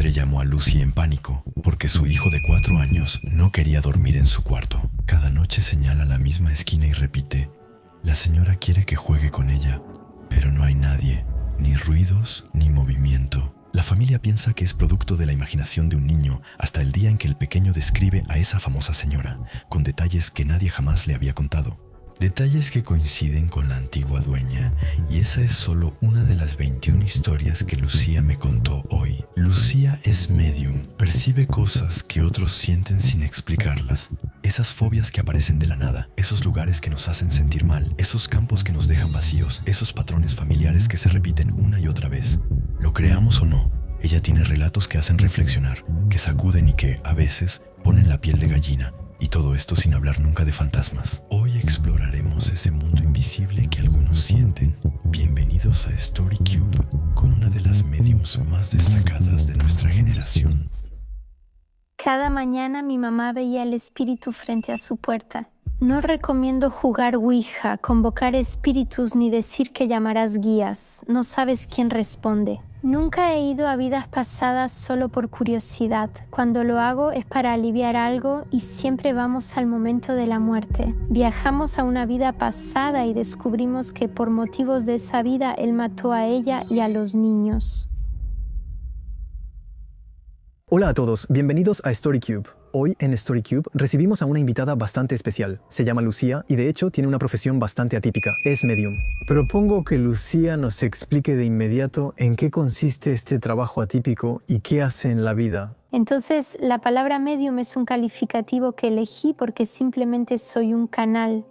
madre llamó a Lucy en pánico porque su hijo de 4 años no quería dormir en su cuarto. Cada noche señala la misma esquina y repite: la señora quiere que juegue con ella, pero no hay nadie, ni ruidos ni movimiento. La familia piensa que es producto de la imaginación de un niño hasta el día en que el pequeño describe a esa famosa señora, con detalles que nadie jamás le había contado. Detalles que coinciden con la antigua dueña, y esa es solo una de las 21 historias que Lucía me contó hoy. Lucía es medium, percibe cosas que otros sienten sin explicarlas. Esas fobias que aparecen de la nada, esos lugares que nos hacen sentir mal, esos campos que nos dejan vacíos, esos patrones familiares que se repiten una y otra vez. Lo creamos o no, ella tiene relatos que hacen reflexionar, que sacuden y que, a veces, ponen la piel de gallina. Y todo esto sin hablar nunca de fantasmas. Hoy exploraremos ese mundo invisible que algunos sienten. Bienvenidos a Story Cube, con una de las mediums más destacadas de nuestra generación. Cada mañana mi mamá veía el espíritu frente a su puerta. No recomiendo jugar Ouija, convocar espíritus ni decir que llamarás guías. No sabes quién responde. Nunca he ido a vidas pasadas solo por curiosidad. Cuando lo hago es para aliviar algo y siempre vamos al momento de la muerte. Viajamos a una vida pasada y descubrimos que por motivos de esa vida él mató a ella y a los niños. Hola a todos, bienvenidos a StoryCube. Hoy en StoryCube recibimos a una invitada bastante especial. Se llama Lucía y de hecho tiene una profesión bastante atípica. Es medium. Propongo que Lucía nos explique de inmediato en qué consiste este trabajo atípico y qué hace en la vida. Entonces, la palabra medium es un calificativo que elegí porque simplemente soy un canal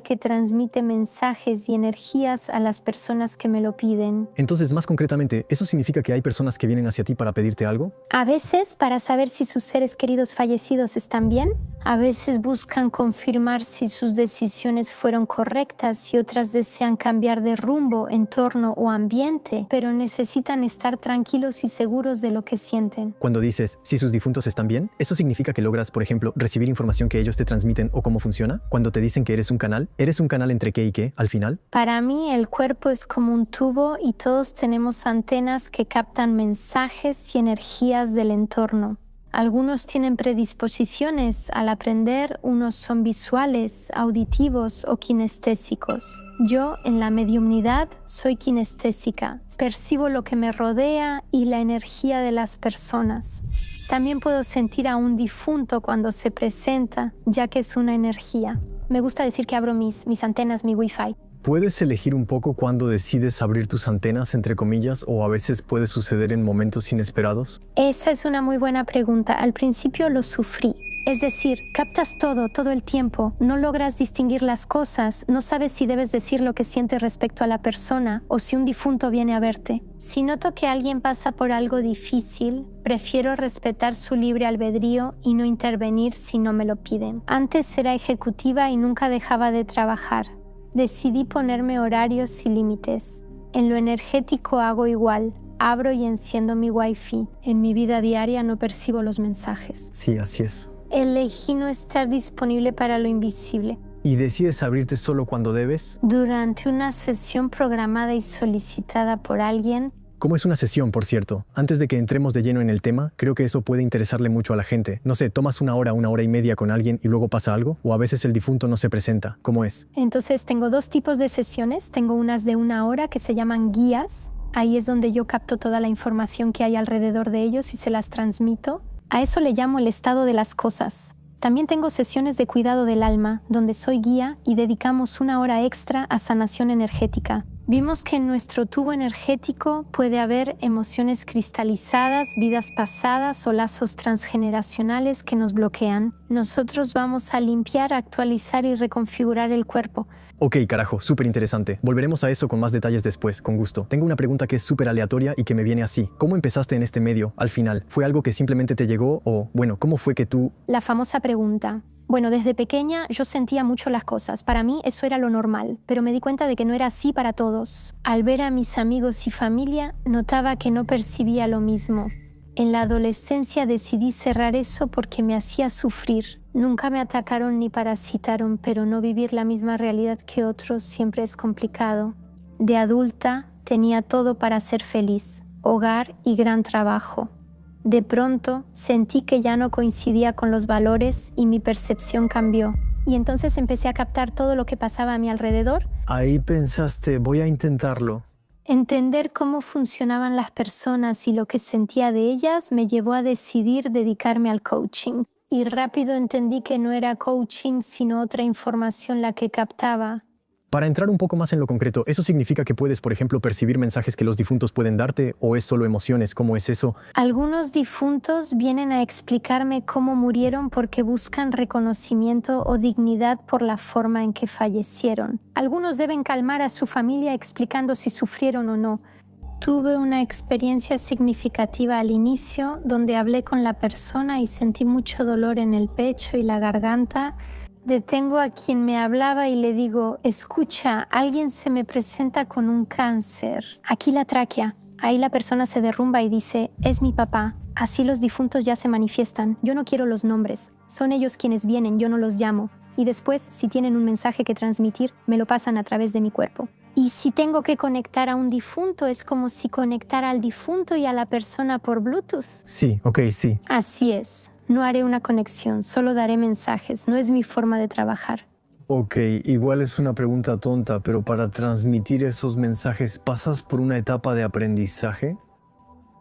que transmite mensajes y energías a las personas que me lo piden. Entonces, más concretamente, ¿eso significa que hay personas que vienen hacia ti para pedirte algo? A veces para saber si sus seres queridos fallecidos están bien, a veces buscan confirmar si sus decisiones fueron correctas y otras desean cambiar de rumbo, entorno o ambiente, pero necesitan estar tranquilos y seguros de lo que sienten. Cuando dices si sus difuntos están bien, ¿eso significa que logras, por ejemplo, recibir información que ellos te transmiten o cómo funciona? Cuando te dicen que ¿eres un canal entre qué y qué, al final? Para mí, el cuerpo es como un tubo y todos tenemos antenas que captan mensajes y energías del entorno. Algunos tienen predisposiciones al aprender, unos son visuales, auditivos o kinestésicos. Yo, en la mediumnidad, soy kinestésica. Percibo lo que me rodea y la energía de las personas. También puedo sentir a un difunto cuando se presenta, ya que es una energía. Me gusta decir que abro mis antenas, mi Wi-Fi. ¿Puedes elegir un poco cuándo decides abrir tus antenas, entre comillas, o a veces puede suceder en momentos inesperados? Esa es una muy buena pregunta. Al principio lo sufrí. Es decir, captas todo el tiempo, no logras distinguir las cosas, no sabes si debes decir lo que sientes respecto a la persona o si un difunto viene a verte. Si noto que alguien pasa por algo difícil, prefiero respetar su libre albedrío y no intervenir si no me lo piden. Antes era ejecutiva y nunca dejaba de trabajar. Decidí ponerme horarios y límites. En lo energético hago igual. Abro y enciendo mi Wi-Fi. En mi vida diaria no percibo los mensajes. Sí, así es. Elegí no estar disponible para lo invisible. ¿Y decides abrirte solo cuando debes? Durante una sesión programada y solicitada por alguien. ¿Cómo es una sesión, por cierto? Antes de que entremos de lleno en el tema, creo que eso puede interesarle mucho a la gente. No sé, tomas una hora y media con alguien y luego pasa algo, o a veces el difunto no se presenta. ¿Cómo es? Entonces tengo dos tipos de sesiones. Tengo unas de 1 hora que se llaman guías. Ahí es donde yo capto toda la información que hay alrededor de ellos y se las transmito. A eso le llamo el estado de las cosas. También tengo sesiones de cuidado del alma, donde soy guía y dedicamos 1 hora extra a sanación energética. Vimos que en nuestro tubo energético puede haber emociones cristalizadas, vidas pasadas o lazos transgeneracionales que nos bloquean. Nosotros vamos a limpiar, actualizar y reconfigurar el cuerpo. Ok, carajo, súper interesante. Volveremos a eso con más detalles después, con gusto. Tengo una pregunta que es súper aleatoria y que me viene así. ¿Cómo empezaste en este medio al final? ¿Fue algo que simplemente te llegó o, bueno, cómo fue que tú...? La famosa pregunta. Bueno, desde pequeña yo sentía mucho las cosas. Para mí eso era lo normal, pero me di cuenta de que no era así para todos. Al ver a mis amigos y familia, notaba que no percibía lo mismo. En la adolescencia decidí cerrar eso porque me hacía sufrir. Nunca me atacaron ni parasitaron, pero no vivir la misma realidad que otros siempre es complicado. De adulta tenía todo para ser feliz, hogar y gran trabajo. De pronto, sentí que ya no coincidía con los valores y mi percepción cambió. Y entonces empecé a captar todo lo que pasaba a mi alrededor. Ahí pensaste, voy a intentarlo. Entender cómo funcionaban las personas y lo que sentía de ellas me llevó a decidir dedicarme al coaching. Y rápido entendí que no era coaching, sino otra información la que captaba. Para entrar un poco más en lo concreto, ¿eso significa que puedes, por ejemplo, percibir mensajes que los difuntos pueden darte o es solo emociones? ¿Cómo es eso? Algunos difuntos vienen a explicarme cómo murieron porque buscan reconocimiento o dignidad por la forma en que fallecieron. Algunos deben calmar a su familia explicando si sufrieron o no. Tuve una experiencia significativa al inicio donde hablé con la persona y sentí mucho dolor en el pecho y la garganta. Detengo a quien me hablaba y le digo, escucha, alguien se me presenta con un cáncer. Aquí la tráquea. Ahí la persona se derrumba y dice, es mi papá. Así los difuntos ya se manifiestan. Yo no quiero los nombres. Son ellos quienes vienen, yo no los llamo. Y después, si tienen un mensaje que transmitir, me lo pasan a través de mi cuerpo. Y si tengo que conectar a un difunto, es como si conectara al difunto y a la persona por Bluetooth. Sí, ok, sí. Así es. No haré una conexión, solo daré mensajes. No es mi forma de trabajar. Ok, igual es una pregunta tonta, pero para transmitir esos mensajes, ¿pasas por una etapa de aprendizaje?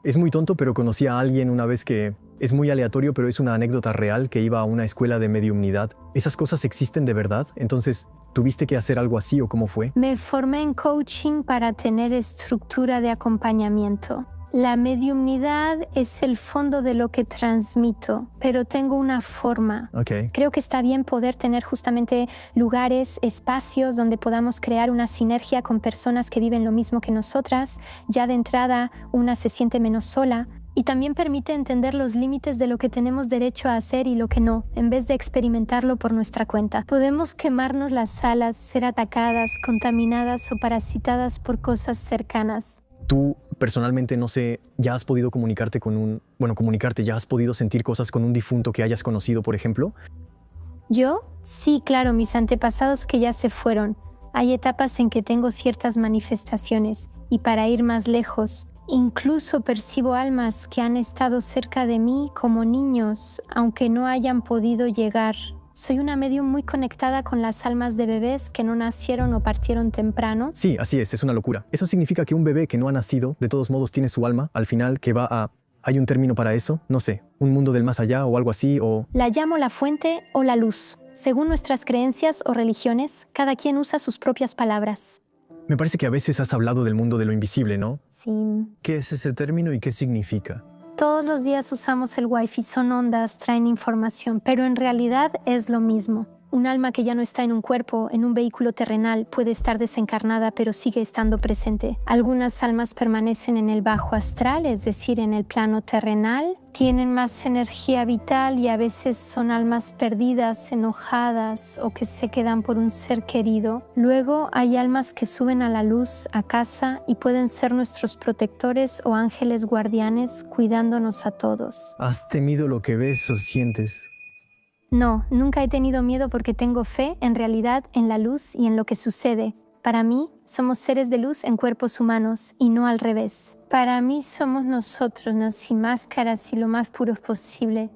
Es muy tonto, pero conocí a alguien una vez que es muy aleatorio, pero es una anécdota real, que iba a una escuela de mediumnidad. ¿Esas cosas existen de verdad? Entonces, ¿tuviste que hacer algo así o cómo fue? Me formé en coaching para tener estructura de acompañamiento. La mediumnidad es el fondo de lo que transmito, pero tengo una forma. Ok. Creo que está bien poder tener justamente lugares, espacios donde podamos crear una sinergia con personas que viven lo mismo que nosotras. Ya de entrada, una se siente menos sola. Y también permite entender los límites de lo que tenemos derecho a hacer y lo que no, en vez de experimentarlo por nuestra cuenta. Podemos quemarnos las alas, ser atacadas, contaminadas o parasitadas por cosas cercanas. Tú personalmente, no sé, ¿ya has podido comunicarte ¿ya has podido sentir cosas con un difunto que hayas conocido, por ejemplo? ¿Yo? Sí, claro, mis antepasados que ya se fueron. Hay etapas en que tengo ciertas manifestaciones y para ir más lejos, incluso percibo almas que han estado cerca de mí como niños, aunque no hayan podido llegar. Soy una medium muy conectada con las almas de bebés que no nacieron o partieron temprano. Sí, así es una locura. Eso significa que un bebé que no ha nacido, de todos modos tiene su alma, al final que va a... ¿Hay un término para eso? No sé, un mundo del más allá o algo así o... La llamo la fuente o la luz. Según nuestras creencias o religiones, cada quien usa sus propias palabras. Me parece que a veces has hablado del mundo de lo invisible, ¿no? Sí. ¿Qué es ese término y qué significa? Todos los días usamos el Wi-Fi, son ondas, traen información, pero en realidad es lo mismo. Un alma que ya no está en un cuerpo, en un vehículo terrenal, puede estar desencarnada, pero sigue estando presente. Algunas almas permanecen en el bajo astral, es decir, en el plano terrenal. Tienen más energía vital y a veces son almas perdidas, enojadas o que se quedan por un ser querido. Luego hay almas que suben a la luz, a casa, y pueden ser nuestros protectores o ángeles guardianes cuidándonos a todos. ¿Has temido lo que ves o sientes? No, nunca he tenido miedo porque tengo fe, en realidad, en la luz y en lo que sucede. Para mí, somos seres de luz en cuerpos humanos y no al revés. Para mí somos nosotros, sin máscaras y lo más puros posible.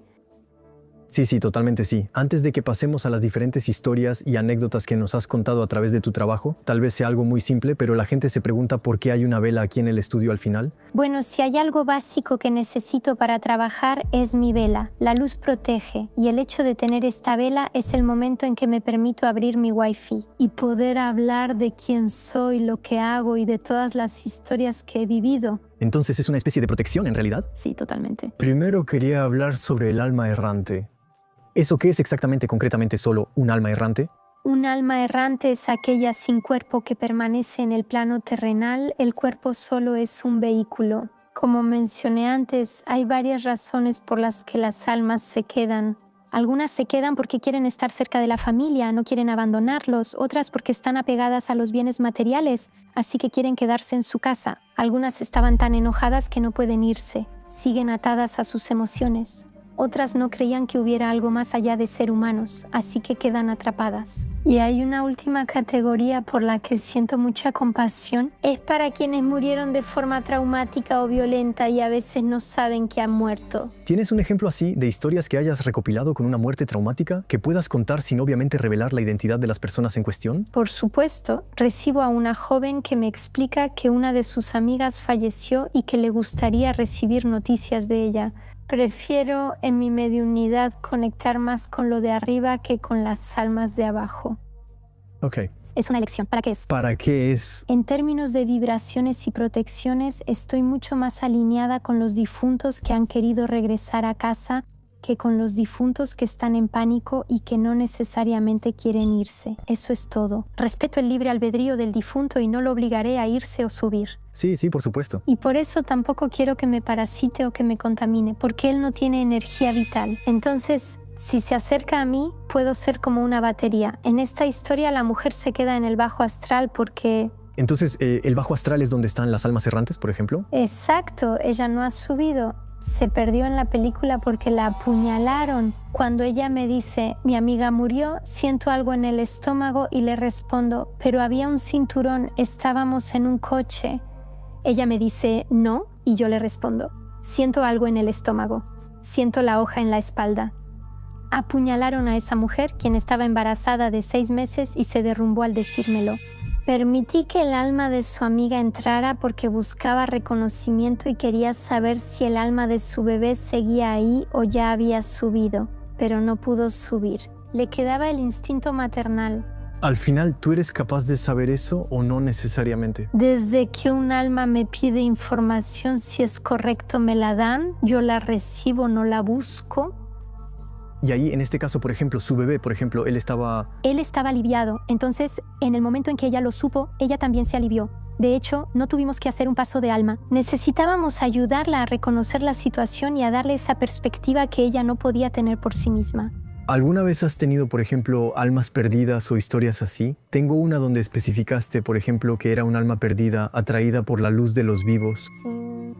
Sí, totalmente sí. Antes de que pasemos a las diferentes historias y anécdotas que nos has contado a través de tu trabajo, tal vez sea algo muy simple, pero la gente se pregunta por qué hay una vela aquí en el estudio al final. Bueno, si hay algo básico que necesito para trabajar es mi vela. La luz protege y el hecho de tener esta vela es el momento en que me permito abrir mi Wi-Fi y poder hablar de quién soy, lo que hago y de todas las historias que he vivido. Entonces, ¿es una especie de protección en realidad? Sí, totalmente. Primero quería hablar sobre el alma errante. ¿Eso qué es exactamente, concretamente, solo un alma errante? Un alma errante es aquella sin cuerpo que permanece en el plano terrenal. El cuerpo solo es un vehículo. Como mencioné antes, hay varias razones por las que las almas se quedan. Algunas se quedan porque quieren estar cerca de la familia, no quieren abandonarlos. Otras porque están apegadas a los bienes materiales, así que quieren quedarse en su casa. Algunas estaban tan enojadas que no pueden irse. Siguen atadas a sus emociones. Otras no creían que hubiera algo más allá de ser humanos, así que quedan atrapadas. Y hay una última categoría por la que siento mucha compasión. Es para quienes murieron de forma traumática o violenta y a veces no saben que han muerto. ¿Tienes un ejemplo así de historias que hayas recopilado con una muerte traumática que puedas contar sin obviamente revelar la identidad de las personas en cuestión? Por supuesto, recibo a una joven que me explica que una de sus amigas falleció y que le gustaría recibir noticias de ella. Prefiero en mi mediunidad conectar más con lo de arriba que con las almas de abajo. Ok. Es una elección. ¿Para qué es? ¿Para qué es? En términos de vibraciones y protecciones, estoy mucho más alineada con los difuntos que han querido regresar a casa que con los difuntos que están en pánico y que no necesariamente quieren irse. Eso es todo. Respeto el libre albedrío del difunto y no lo obligaré a irse o subir. Sí, por supuesto. Y por eso tampoco quiero que me parasite o que me contamine, porque él no tiene energía vital. Entonces, si se acerca a mí, puedo ser como una batería. En esta historia la mujer se queda en el bajo astral porque... Entonces, ¿el bajo astral es donde están las almas errantes, por ejemplo? Exacto, ella no ha subido. Se perdió en la película porque la apuñalaron. Cuando ella me dice, mi amiga murió, siento algo en el estómago y le respondo, pero había un cinturón, estábamos en un coche. Ella me dice, no, y yo le respondo, siento algo en el estómago, siento la hoja en la espalda. Apuñalaron a esa mujer, quien estaba embarazada de 6 meses y se derrumbó al decírmelo. Permití que el alma de su amiga entrara porque buscaba reconocimiento y quería saber si el alma de su bebé seguía ahí o ya había subido, pero no pudo subir. Le quedaba el instinto maternal. Al final, ¿tú eres capaz de saber eso o no necesariamente? Desde que un alma me pide información, si es correcto me la dan, yo la recibo, no la busco. Y ahí, en este caso, por ejemplo, su bebé, por ejemplo, él estaba aliviado. Entonces, en el momento en que ella lo supo, ella también se alivió. De hecho, no tuvimos que hacer un paso de alma. Necesitábamos ayudarla a reconocer la situación y a darle esa perspectiva que ella no podía tener por sí misma. ¿Alguna vez has tenido, por ejemplo, almas perdidas o historias así? Tengo una donde especificaste, por ejemplo, que era un alma perdida atraída por la luz de los vivos. Sí.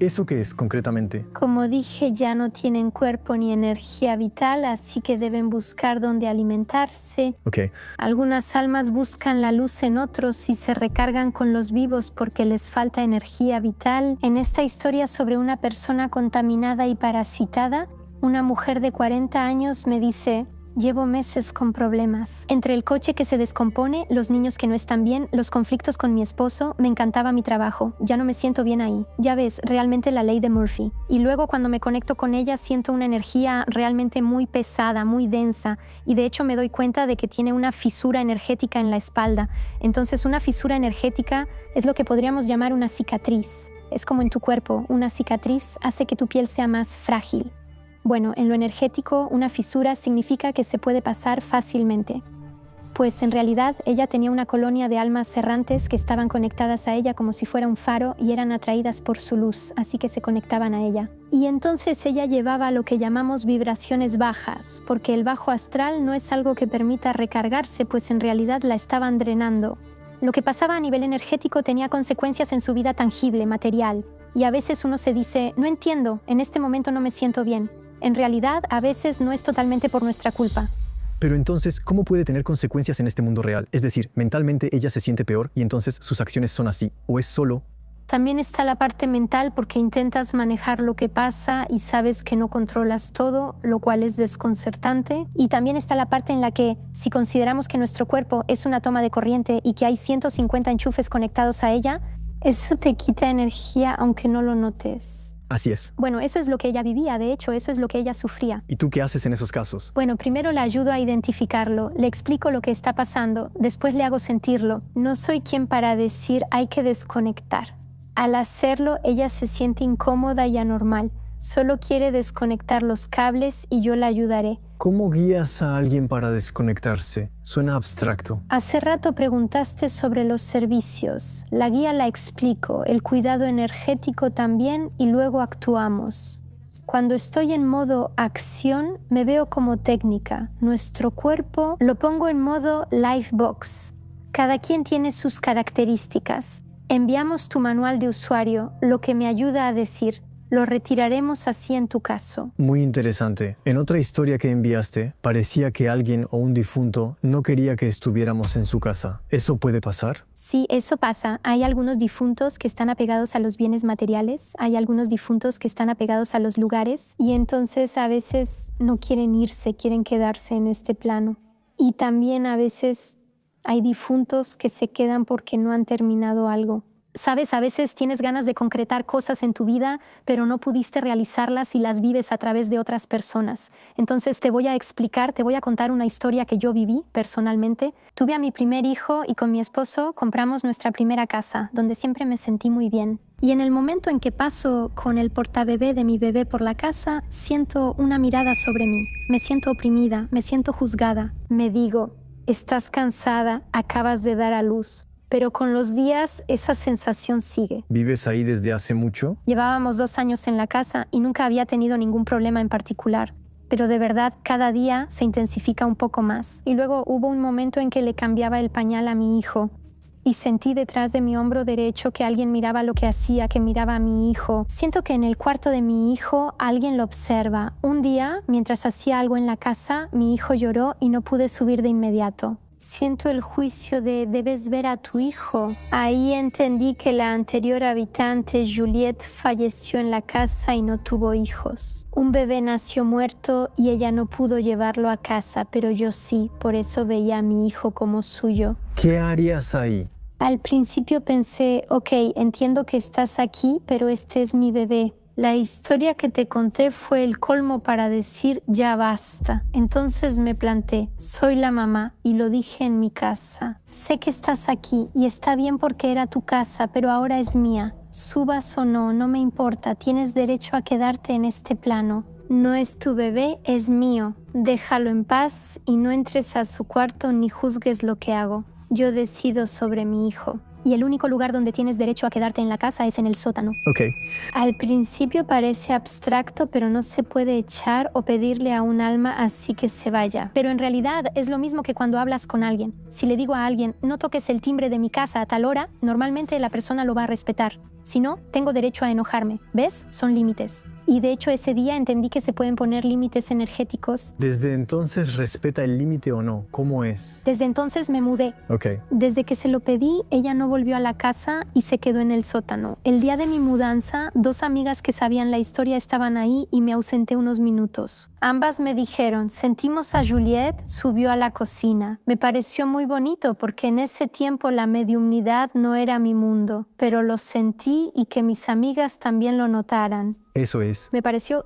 ¿Eso qué es concretamente? Como dije, ya no tienen cuerpo ni energía vital, así que deben buscar dónde alimentarse. Ok. Algunas almas buscan la luz en otros y se recargan con los vivos porque les falta energía vital. En esta historia sobre una persona contaminada y parasitada, una mujer de 40 años me dice... Llevo meses con problemas. Entre el coche que se descompone, los niños que no están bien, los conflictos con mi esposo, me encantaba mi trabajo. Ya no me siento bien ahí. Ya ves, realmente la ley de Murphy. Y luego cuando me conecto con ella siento una energía realmente muy pesada, muy densa. Y de hecho me doy cuenta de que tiene una fisura energética en la espalda. Entonces una fisura energética es lo que podríamos llamar una cicatriz. Es como en tu cuerpo, una cicatriz hace que tu piel sea más frágil. Bueno, en lo energético, una fisura significa que se puede pasar fácilmente. Pues en realidad ella tenía una colonia de almas errantes que estaban conectadas a ella como si fuera un faro y eran atraídas por su luz, así que se conectaban a ella. Y entonces ella llevaba lo que llamamos vibraciones bajas, porque el bajo astral no es algo que permita recargarse, pues en realidad la estaban drenando. Lo que pasaba a nivel energético tenía consecuencias en su vida tangible, material. Y a veces uno se dice, no entiendo, en este momento no me siento bien. En realidad, a veces no es totalmente por nuestra culpa. Pero entonces, ¿cómo puede tener consecuencias en este mundo real? Es decir, mentalmente ella se siente peor y entonces sus acciones son así. ¿O es solo? También está la parte mental porque intentas manejar lo que pasa y sabes que no controlas todo, lo cual es desconcertante. Y también está la parte en la que, si consideramos que nuestro cuerpo es una toma de corriente y que hay 150 enchufes conectados a ella, eso te quita energía aunque no lo notes. Así es. Bueno, eso es lo que ella vivía, de hecho, eso es lo que ella sufría. ¿Y tú qué haces en esos casos? Bueno, primero la ayudo a identificarlo, le explico lo que está pasando, después le hago sentirlo. No soy quien para decir hay que desconectar. Al hacerlo, ella se siente incómoda y anormal. Solo quiere desconectar los cables y yo la ayudaré. ¿Cómo guías a alguien para desconectarse? Suena abstracto. Hace rato preguntaste sobre los servicios. La guía la explico, el cuidado energético también y luego actuamos. Cuando estoy en modo acción, me veo como técnica. Nuestro cuerpo lo pongo en modo Livebox. Cada quien tiene sus características. Enviamos tu manual de usuario, lo que me ayuda a decir, Lo retiraremos así en tu caso. Muy interesante. En otra historia que enviaste, parecía que alguien o un difunto no quería que estuviéramos en su casa. ¿Eso puede pasar? Sí, eso pasa. Hay algunos difuntos que están apegados a los bienes materiales, hay algunos difuntos que están apegados a los lugares y entonces a veces no quieren irse, quieren quedarse en este plano. Y también a veces hay difuntos que se quedan porque no han terminado algo. Sabes, a veces tienes ganas de concretar cosas en tu vida, pero no pudiste realizarlas y las vives a través de otras personas. Entonces te voy a explicar, te voy a contar una historia que yo viví personalmente. Tuve a mi primer hijo y con mi esposo compramos nuestra primera casa, donde siempre me sentí muy bien. Y en el momento en que paso con el portabebé de mi bebé por la casa, siento una mirada sobre mí. Me siento oprimida, me siento juzgada. Me digo, estás cansada, acabas de dar a luz. Pero con los días esa sensación sigue. ¿Vives ahí desde hace mucho? Llevábamos 2 años en la casa y nunca había tenido ningún problema en particular. Pero de verdad cada día se intensifica un poco más. Y luego hubo un momento en que le cambiaba el pañal a mi hijo. Y sentí detrás de mi hombro derecho que alguien miraba lo que hacía, que miraba a mi hijo. Siento que en el cuarto de mi hijo alguien lo observa. Un día, mientras hacía algo en la casa, mi hijo lloró y no pude subir de inmediato. Siento el juicio de debes ver a tu hijo. Ahí entendí que la anterior habitante, Juliette, falleció en la casa y no tuvo hijos. Un bebé nació muerto y ella no pudo llevarlo a casa, pero yo sí, por eso veía a mi hijo como suyo. ¿Qué harías ahí? Al principio pensé, ok, entiendo que estás aquí, pero este es mi bebé. La historia que te conté fue el colmo para decir ya basta. Entonces me planté, soy la mamá y lo dije en mi casa. Sé que estás aquí y está bien porque era tu casa, pero ahora es mía. Subas o no, no me importa, tienes derecho a quedarte en este plano. No es tu bebé, es mío. Déjalo en paz y no entres a su cuarto ni juzgues lo que hago. Yo decido sobre mi hijo. Y el único lugar donde tienes derecho a quedarte en la casa es en el sótano. Ok. Al principio parece abstracto, pero no se puede echar o pedirle a un alma así que se vaya. Pero en realidad es lo mismo que cuando hablas con alguien. Si le digo a alguien, no toques el timbre de mi casa a tal hora, normalmente la persona lo va a respetar. Si no, tengo derecho a enojarme. ¿Ves? Son límites. Y de hecho ese día entendí que se pueden poner límites energéticos. ¿Desde entonces respeta el límite o no? ¿Cómo es? Desde entonces me mudé. Ok. Desde que se lo pedí, ella no volvió a la casa y se quedó en el sótano. El día de mi mudanza, 2 amigas que sabían la historia estaban ahí y me ausenté unos minutos. Ambas me dijeron, sentimos a Juliette, subió a la cocina. Me pareció muy bonito porque en ese tiempo la mediumnidad no era mi mundo, pero lo sentí y que mis amigas también lo notaran. Eso es Me pareció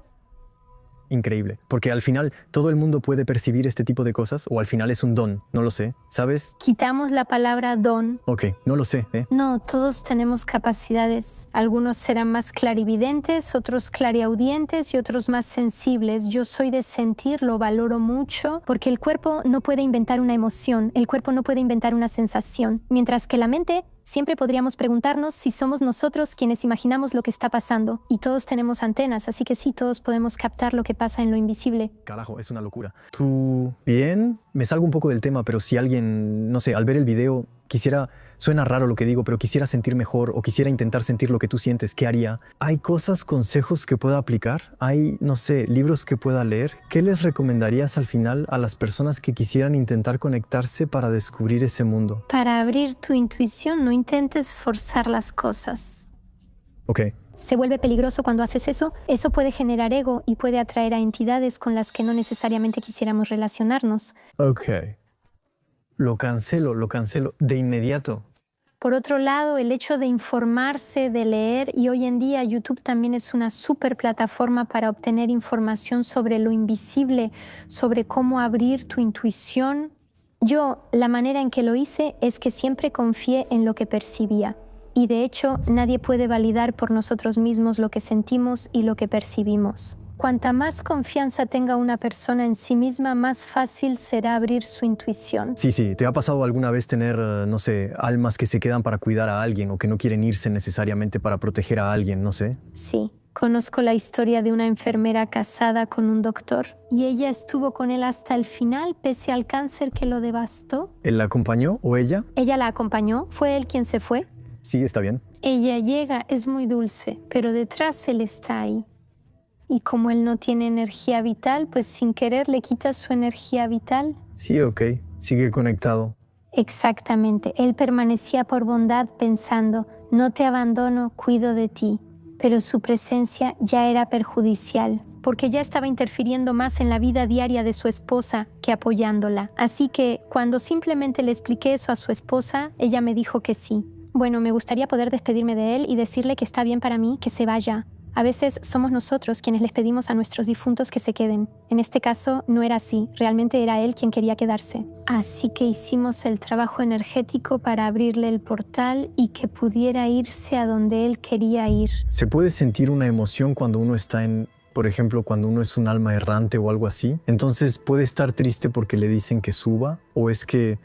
increíble, porque al final todo el mundo puede percibir este tipo de cosas o al final es un don, no lo sé, ¿sabes? Quitamos la palabra don. Ok, no lo sé, ¿eh? No, todos tenemos capacidades. Algunos serán más clarividentes, otros clariaudientes y otros más sensibles. Yo soy de sentir, lo valoro mucho, porque el cuerpo no puede inventar una emoción, el cuerpo no puede inventar una sensación, mientras que la mente siempre podríamos preguntarnos si somos nosotros quienes imaginamos lo que está pasando. Y todos tenemos antenas, así que sí, todos podemos captar lo que pasa en lo invisible. Carajo, es una locura. ¿Tú bien? Me salgo un poco del tema, pero si alguien, no sé, al ver el video quisiera, suena raro lo que digo, pero quisiera sentir mejor o quisiera intentar sentir lo que tú sientes, ¿qué haría? ¿Hay cosas, consejos que pueda aplicar? ¿Hay, no sé, libros que pueda leer? ¿Qué les recomendarías al final a las personas que quisieran intentar conectarse para descubrir ese mundo? Para abrir tu intuición, no intentes forzar las cosas. Ok. Se vuelve peligroso cuando haces eso. Eso puede generar ego y puede atraer a entidades con las que no necesariamente quisiéramos relacionarnos. Ok. Lo cancelo de inmediato. Por otro lado, el hecho de informarse, de leer, y hoy en día YouTube también es una súper plataforma para obtener información sobre lo invisible, sobre cómo abrir tu intuición. Yo, la manera en que lo hice es que siempre confié en lo que percibía. Y de hecho, nadie puede validar por nosotros mismos lo que sentimos y lo que percibimos. Cuanta más confianza tenga una persona en sí misma, más fácil será abrir su intuición. Sí, ¿te ha pasado alguna vez tener, no sé, almas que se quedan para cuidar a alguien o que no quieren irse necesariamente para proteger a alguien, no sé? Sí, conozco la historia de una enfermera casada con un doctor y ella estuvo con él hasta el final pese al cáncer que lo devastó. ¿Él la acompañó o ella? Ella la acompañó, fue él quien se fue. Sí, está bien. Ella llega, es muy dulce, pero detrás él está ahí. Y como él no tiene energía vital, pues sin querer le quita su energía vital. Sí, ok. Sigue conectado. Exactamente, él permanecía por bondad pensando, no te abandono, cuido de ti. Pero su presencia ya era perjudicial, porque ya estaba interfiriendo más en la vida diaria de su esposa que apoyándola. Así que cuando simplemente le expliqué eso a su esposa, ella me dijo que sí. Bueno, me gustaría poder despedirme de él y decirle que está bien para mí que se vaya. A veces somos nosotros quienes les pedimos a nuestros difuntos que se queden. En este caso no era así, realmente era él quien quería quedarse. Así que hicimos el trabajo energético para abrirle el portal y que pudiera irse a donde él quería ir. ¿Se puede sentir una emoción cuando uno está por ejemplo, cuando uno es un alma errante o algo así? Entonces, ¿puede estar triste porque le dicen que suba? ¿O es que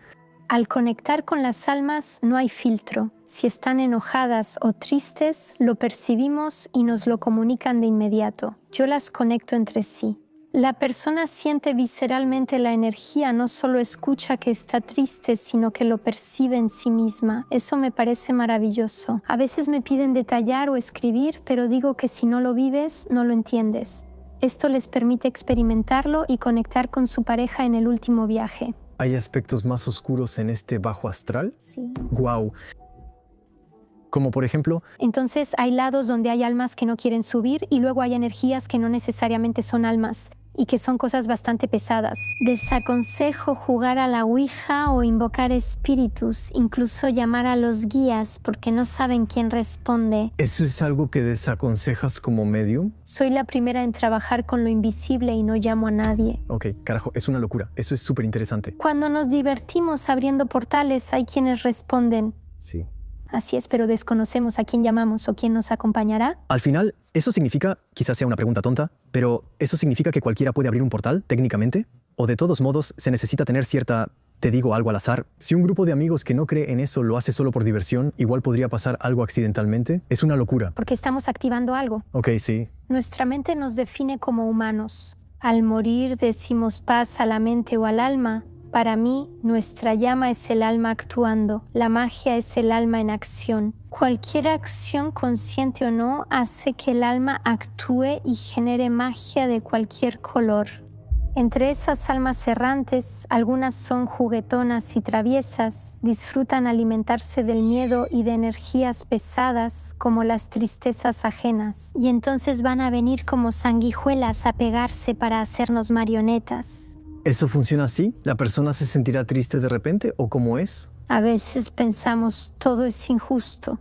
Al conectar con las almas no hay filtro. Si están enojadas o tristes, lo percibimos y nos lo comunican de inmediato. Yo las conecto entre sí. La persona siente visceralmente la energía, no solo escucha que está triste, sino que lo percibe en sí misma. Eso me parece maravilloso. A veces me piden detallar o escribir, pero digo que si no lo vives, no lo entiendes. Esto les permite experimentarlo y conectar con su pareja en el último viaje. hay aspectos más oscuros en este bajo astral? Sí. Guau. Como por ejemplo, Entonces hay lados donde hay almas que no quieren subir y luego hay energías que no necesariamente son almas y que son cosas bastante pesadas. Desaconsejo jugar a la Ouija o invocar espíritus, incluso llamar a los guías porque no saben quién responde. ¿eso es algo que desaconsejas como medium? Soy la primera en trabajar con lo invisible y no llamo a nadie. Ok, carajo, es una locura. Eso es súper interesante. Cuando nos divertimos abriendo portales hay quienes responden. Sí. Así es, pero desconocemos a quién llamamos o quién nos acompañará. Al final, ¿eso significa, quizás sea una pregunta tonta, pero ¿eso significa que cualquiera puede abrir un portal, técnicamente? ¿O de todos modos se necesita tener cierta, te digo algo al azar? Si un grupo de amigos que no cree en eso lo hace solo por diversión, igual podría pasar algo accidentalmente. Es una locura. Porque estamos activando algo. Ok, sí. Nuestra mente nos define como humanos. Al morir decimos paz a la mente o al alma. Para mí, nuestra llama es el alma actuando. La magia es el alma en acción. Cualquier acción, consciente o no, hace que el alma actúe y genere magia de cualquier color. Entre esas almas errantes, algunas son juguetonas y traviesas, disfrutan alimentarse del miedo y de energías pesadas como las tristezas ajenas. Y entonces van a venir como sanguijuelas a pegarse para hacernos marionetas. ¿Eso funciona así? ¿La persona se sentirá triste de repente o cómo es? A veces pensamos todo es injusto.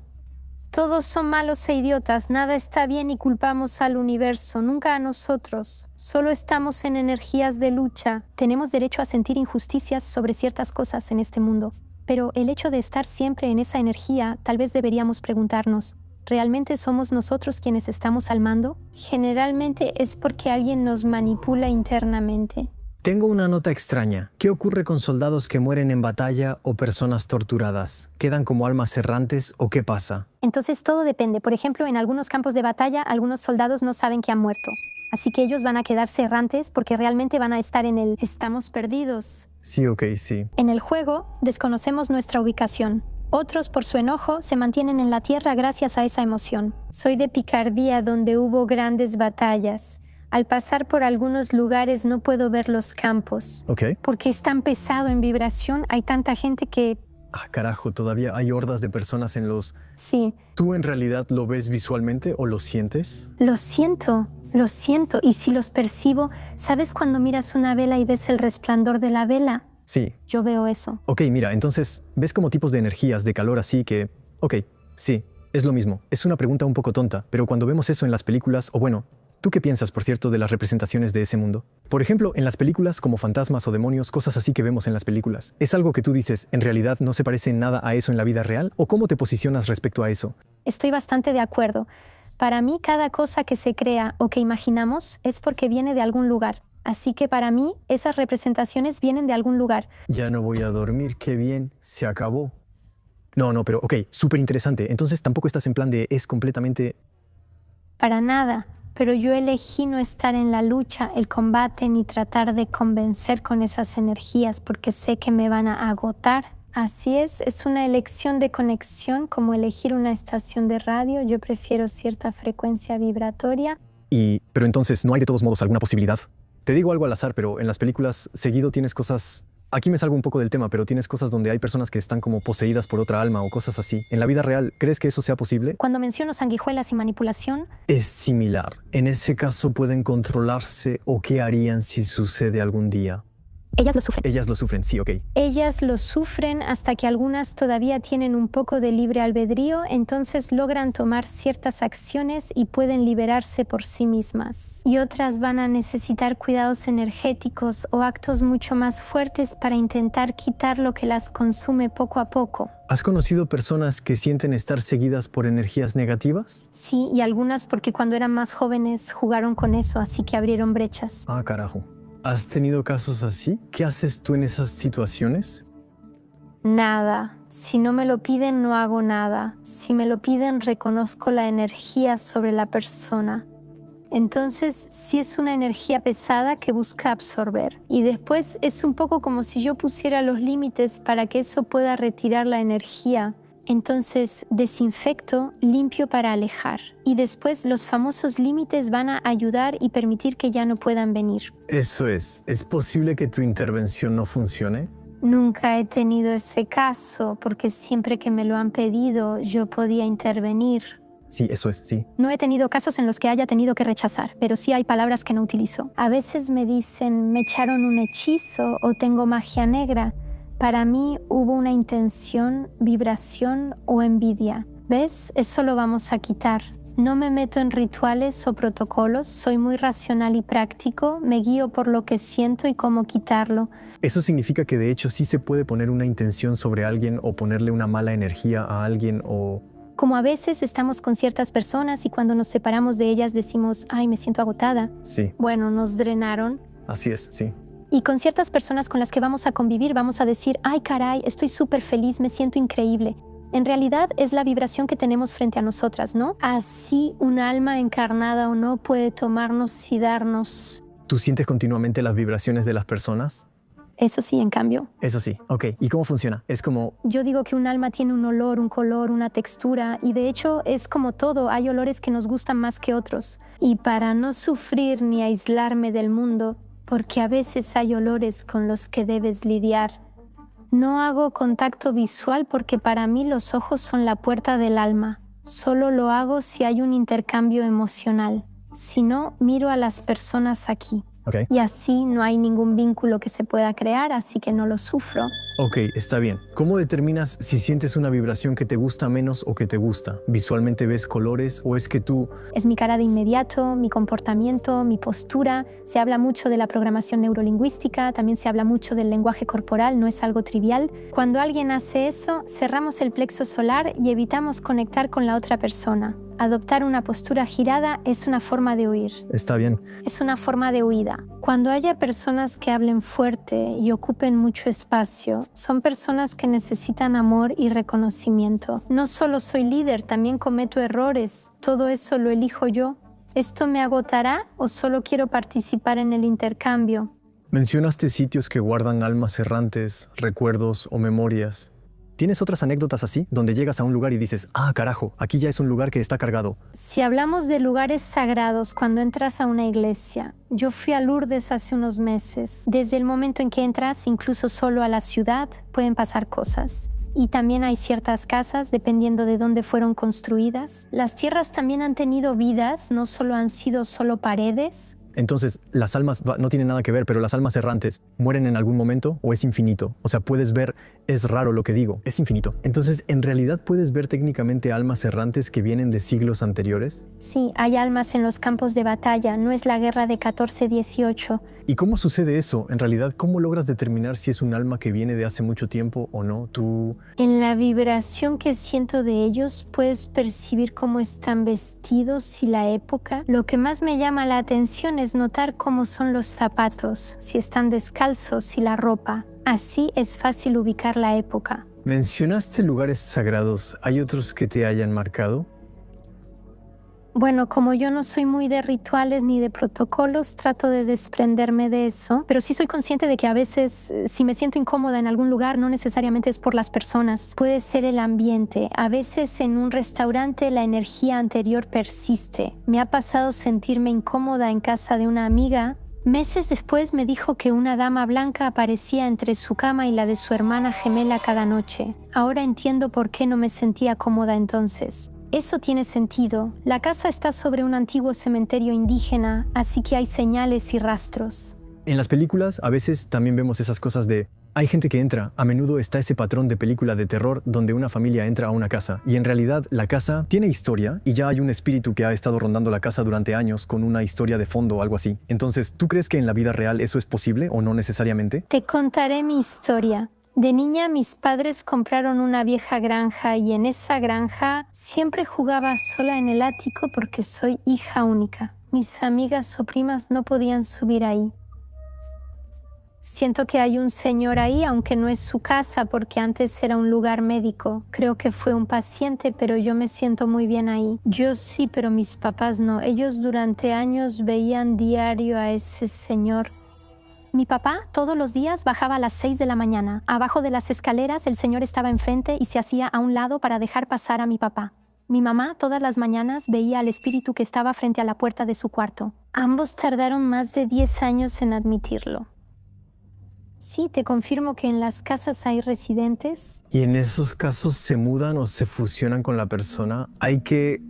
Todos son malos e idiotas, nada está bien y culpamos al universo, nunca a nosotros. Solo estamos en energías de lucha. Tenemos derecho a sentir injusticias sobre ciertas cosas en este mundo. Pero el hecho de estar siempre en esa energía, tal vez deberíamos preguntarnos, ¿realmente somos nosotros quienes estamos al mando? Generalmente es porque alguien nos manipula internamente. Tengo una nota extraña. ¿Qué ocurre con soldados que mueren en batalla o personas torturadas? ¿Quedan como almas errantes o qué pasa? Entonces todo depende. Por ejemplo, en algunos campos de batalla, algunos soldados no saben que han muerto. Así que ellos van a quedarse errantes porque realmente van a estar en el estamos perdidos. Sí, ok, sí. En el juego, desconocemos nuestra ubicación. Otros, por su enojo, se mantienen en la tierra gracias a esa emoción. Soy de Picardía, donde hubo grandes batallas. Al pasar por algunos lugares no puedo ver los campos. Ok. Porque es tan pesado en vibración, hay tanta gente que... Ah, carajo, todavía hay hordas de personas en los... Sí, ¿Tú en realidad lo ves visualmente o lo sientes? lo siento. Y si los percibo, ¿sabes cuando miras una vela y ves el resplandor de la vela? Sí. Yo veo eso. Ok, mira, entonces, ¿ves como tipos de energías de calor así que... Ok, sí, es lo mismo. Es una pregunta un poco tonta, pero cuando vemos eso en las películas, o bueno... ¿Tú qué piensas, por cierto, de las representaciones de ese mundo? Por ejemplo, en las películas como fantasmas o demonios, cosas así que vemos en las películas. ¿Es algo que tú dices, en realidad no se parece en nada a eso en la vida real? ¿O cómo te posicionas respecto a eso? Estoy bastante de acuerdo. Para mí, cada cosa que se crea o que imaginamos es porque viene de algún lugar. Así que para mí, esas representaciones vienen de algún lugar. Ya no voy a dormir, qué bien, se acabó. No, pero ok, súper interesante. Entonces tampoco estás en plan de es completamente... Para nada. Pero yo elegí no estar en la lucha, el combate, ni tratar de convencer con esas energías porque sé que me van a agotar Así es una elección de conexión, como elegir una estación de radio. Yo prefiero cierta frecuencia vibratoria. Pero entonces, ¿no hay de todos modos alguna posibilidad? Te digo algo al azar, pero en las películas seguido tienes cosas... Aquí me salgo un poco del tema, pero tienes cosas donde hay personas que están como poseídas por otra alma o cosas así. En la vida real, ¿crees que eso sea posible? Cuando menciono sanguijuelas y manipulación, Es similar. En ese caso, ¿pueden controlarse o qué harían si sucede algún día? ellas lo sufren. Ellas lo sufren, sí, ok. Ellas lo sufren hasta que algunas todavía tienen un poco de libre albedrío, entonces logran tomar ciertas acciones y pueden liberarse por sí mismas. Y otras van a necesitar cuidados energéticos o actos mucho más fuertes para intentar quitar lo que las consume poco a poco. ¿Has conocido personas que sienten estar seguidas por energías negativas? Sí, y algunas porque cuando eran más jóvenes jugaron con eso, así que abrieron brechas. Ah, carajo. ¿Has tenido casos así? ¿Qué haces tú en esas situaciones? Nada. Si no me lo piden, no hago nada. Si me lo piden, reconozco la energía sobre la persona. Entonces, sí es una energía pesada que busca absorber. Y después es un poco como si yo pusiera los límites para que eso pueda retirar la energía. Entonces, desinfecto, limpio para alejar. Y después los famosos límites van a ayudar y permitir que ya no puedan venir. Eso es. ¿Es posible que tu intervención no funcione? Nunca he tenido ese caso, porque siempre que me lo han pedido, yo podía intervenir. Sí, eso es, sí. No he tenido casos en los que haya tenido que rechazar, pero sí hay palabras que no utilizo. A veces me dicen, me echaron un hechizo o tengo magia negra. Para mí hubo una intención, vibración o envidia. ¿Ves? Eso lo vamos a quitar. No me meto en rituales o protocolos, soy muy racional y práctico, me guío por lo que siento y cómo quitarlo. Eso significa que de hecho sí se puede poner una intención sobre alguien o ponerle una mala energía a alguien o... Como a veces estamos con ciertas personas y cuando nos separamos de ellas decimos, ay, me siento agotada. Sí. Bueno, nos drenaron. Así es, sí. Y con ciertas personas con las que vamos a convivir vamos a decir, ay caray, estoy súper feliz, me siento increíble. En realidad es la vibración que tenemos frente a nosotras, ¿no? Así un alma encarnada o no puede tomarnos y darnos. ¿Tú sientes continuamente las vibraciones de las personas? Eso sí, en cambio. Eso sí, ok. ¿Y cómo funciona? Es como... Yo digo que un alma tiene un olor, un color, una textura y de hecho es como todo, hay olores que nos gustan más que otros. Y para no sufrir ni aislarme del mundo, porque a veces hay olores con los que debes lidiar. No hago contacto visual porque para mí los ojos son la puerta del alma. Solo lo hago si hay un intercambio emocional. Si no, miro a las personas aquí. Okay. Y así no hay ningún vínculo que se pueda crear, así que no lo sufro. Ok, está bien. ¿Cómo determinas si sientes una vibración que te gusta menos o que te gusta? ¿Visualmente ves colores o es que tú...? Es mi cara de inmediato, mi comportamiento, mi postura. Se habla mucho de la programación neurolingüística, también se habla mucho del lenguaje corporal, no es algo trivial. Cuando alguien hace eso, cerramos el plexo solar y evitamos conectar con la otra persona. Adoptar una postura girada es una forma de huir. Está bien. Es una forma de huida. Cuando haya personas que hablen fuerte y ocupen mucho espacio, son personas que necesitan amor y reconocimiento. No solo soy líder, también cometo errores. Todo eso lo elijo yo. ¿Esto me agotará o solo quiero participar en el intercambio? Mencionaste sitios que guardan almas errantes, recuerdos o memorias. ¿Tienes otras anécdotas así, donde llegas a un lugar y dices, ah, carajo, aquí ya es un lugar que está cargado? Si hablamos de lugares sagrados cuando entras a una iglesia, yo fui a Lourdes hace unos meses. Desde el momento en que entras, incluso solo a la ciudad, pueden pasar cosas. Y también hay ciertas casas, dependiendo de dónde fueron construidas. Las tierras también han tenido vidas, no solo han sido solo paredes. Entonces, las almas no tienen nada que ver, pero las almas errantes mueren en algún momento o es infinito. O sea, puedes ver, es raro lo que digo, es infinito. Entonces, ¿en realidad puedes ver técnicamente almas errantes que vienen de siglos anteriores? Sí, hay almas en los campos de batalla, no es la guerra de 14-18. ¿Y cómo sucede eso? En realidad, ¿cómo logras determinar si es un alma que viene de hace mucho tiempo o no? Tú... En la vibración que siento de ellos, puedes percibir cómo están vestidos y la época. Lo que más me llama la atención es notar cómo son los zapatos, si están descalzos y la ropa. Así es fácil ubicar la época. Mencionaste lugares sagrados. ¿Hay otros que te hayan marcado? Bueno, como yo no soy muy de rituales ni de protocolos, trato de desprenderme de eso, pero sí soy consciente de que a veces si me siento incómoda en algún lugar, no necesariamente es por las personas, puede ser el ambiente. A veces en un restaurante la energía anterior persiste. Me ha pasado sentirme incómoda en casa de una amiga. Meses después me dijo que una dama blanca aparecía entre su cama y la de su hermana gemela cada noche. Ahora entiendo por qué no me sentía cómoda entonces. Eso tiene sentido. La casa está sobre un antiguo cementerio indígena, así que hay señales y rastros. En las películas a veces también vemos esas cosas de hay gente que entra, a menudo está ese patrón de película de terror donde una familia entra a una casa y en realidad la casa tiene historia y ya hay un espíritu que ha estado rondando la casa durante años con una historia de fondo o algo así. Entonces, ¿tú crees que en la vida real eso es posible o no necesariamente? Te contaré mi historia. De niña mis padres compraron una vieja granja y en esa granja siempre jugaba sola en el ático porque soy hija única. Mis amigas o primas no podían subir ahí. Siento que hay un señor ahí, aunque no es su casa porque antes era un lugar médico. Creo que fue un paciente, pero yo me siento muy bien ahí. Yo sí, pero mis papás no. Ellos durante años veían diario a ese señor. Mi papá todos los días bajaba a las 6 de la mañana. Abajo de las escaleras el señor estaba enfrente y se hacía a un lado para dejar pasar a mi papá. Mi mamá todas las mañanas veía al espíritu que estaba frente a la puerta de su cuarto. Ambos tardaron más de 10 años en admitirlo. Sí, te confirmo que en las casas hay residentes. ¿Y en esos casos se mudan o se fusionan con la persona? Hay que...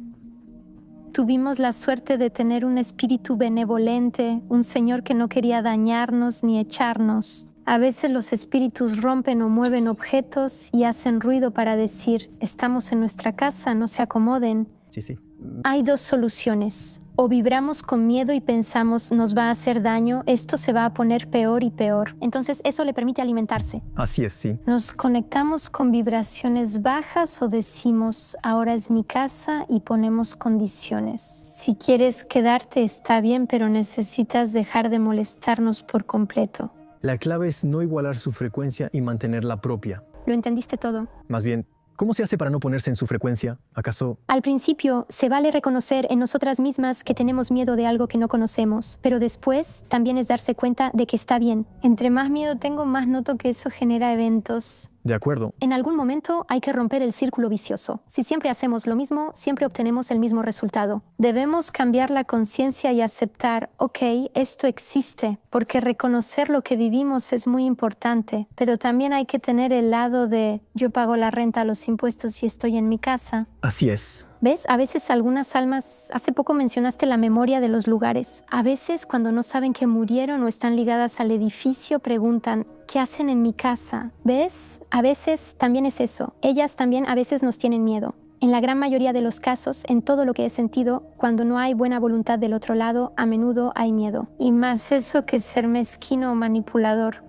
Tuvimos la suerte de tener un espíritu benevolente, un señor que no quería dañarnos ni echarnos. A veces los espíritus rompen o mueven objetos y hacen ruido para decir, estamos en nuestra casa, no se acomoden. Sí. Hay dos soluciones. O vibramos con miedo y pensamos, nos va a hacer daño, esto se va a poner peor y peor. Entonces eso le permite alimentarse. Así es, sí. Nos conectamos con vibraciones bajas o decimos, ahora es mi casa y ponemos condiciones. Si quieres quedarte está bien, pero necesitas dejar de molestarnos por completo. La clave es no igualar su frecuencia y mantener la propia. ¿Lo entendiste todo? Más bien, ¿cómo se hace para no ponerse en su frecuencia? ¿Acaso? Al principio, se vale reconocer en nosotras mismas que tenemos miedo de algo que no conocemos, pero después también es darse cuenta de que está bien. Entre más miedo tengo, más noto que eso genera eventos. De acuerdo. En algún momento hay que romper el círculo vicioso. Si siempre hacemos lo mismo, siempre obtenemos el mismo resultado. Debemos cambiar la conciencia y aceptar, ok, esto existe, porque reconocer lo que vivimos es muy importante, pero también hay que tener el lado de yo pago la renta, los impuestos y estoy en mi casa. Así es. ¿Ves? A veces algunas almas, hace poco mencionaste la memoria de los lugares. A veces cuando no saben que murieron o están ligadas al edificio, preguntan, ¿qué hacen en mi casa? ¿Ves? A veces también es eso. Ellas también a veces nos tienen miedo. En la gran mayoría de los casos, en todo lo que he sentido, cuando no hay buena voluntad del otro lado, a menudo hay miedo. Y más eso que ser mezquino o manipulador.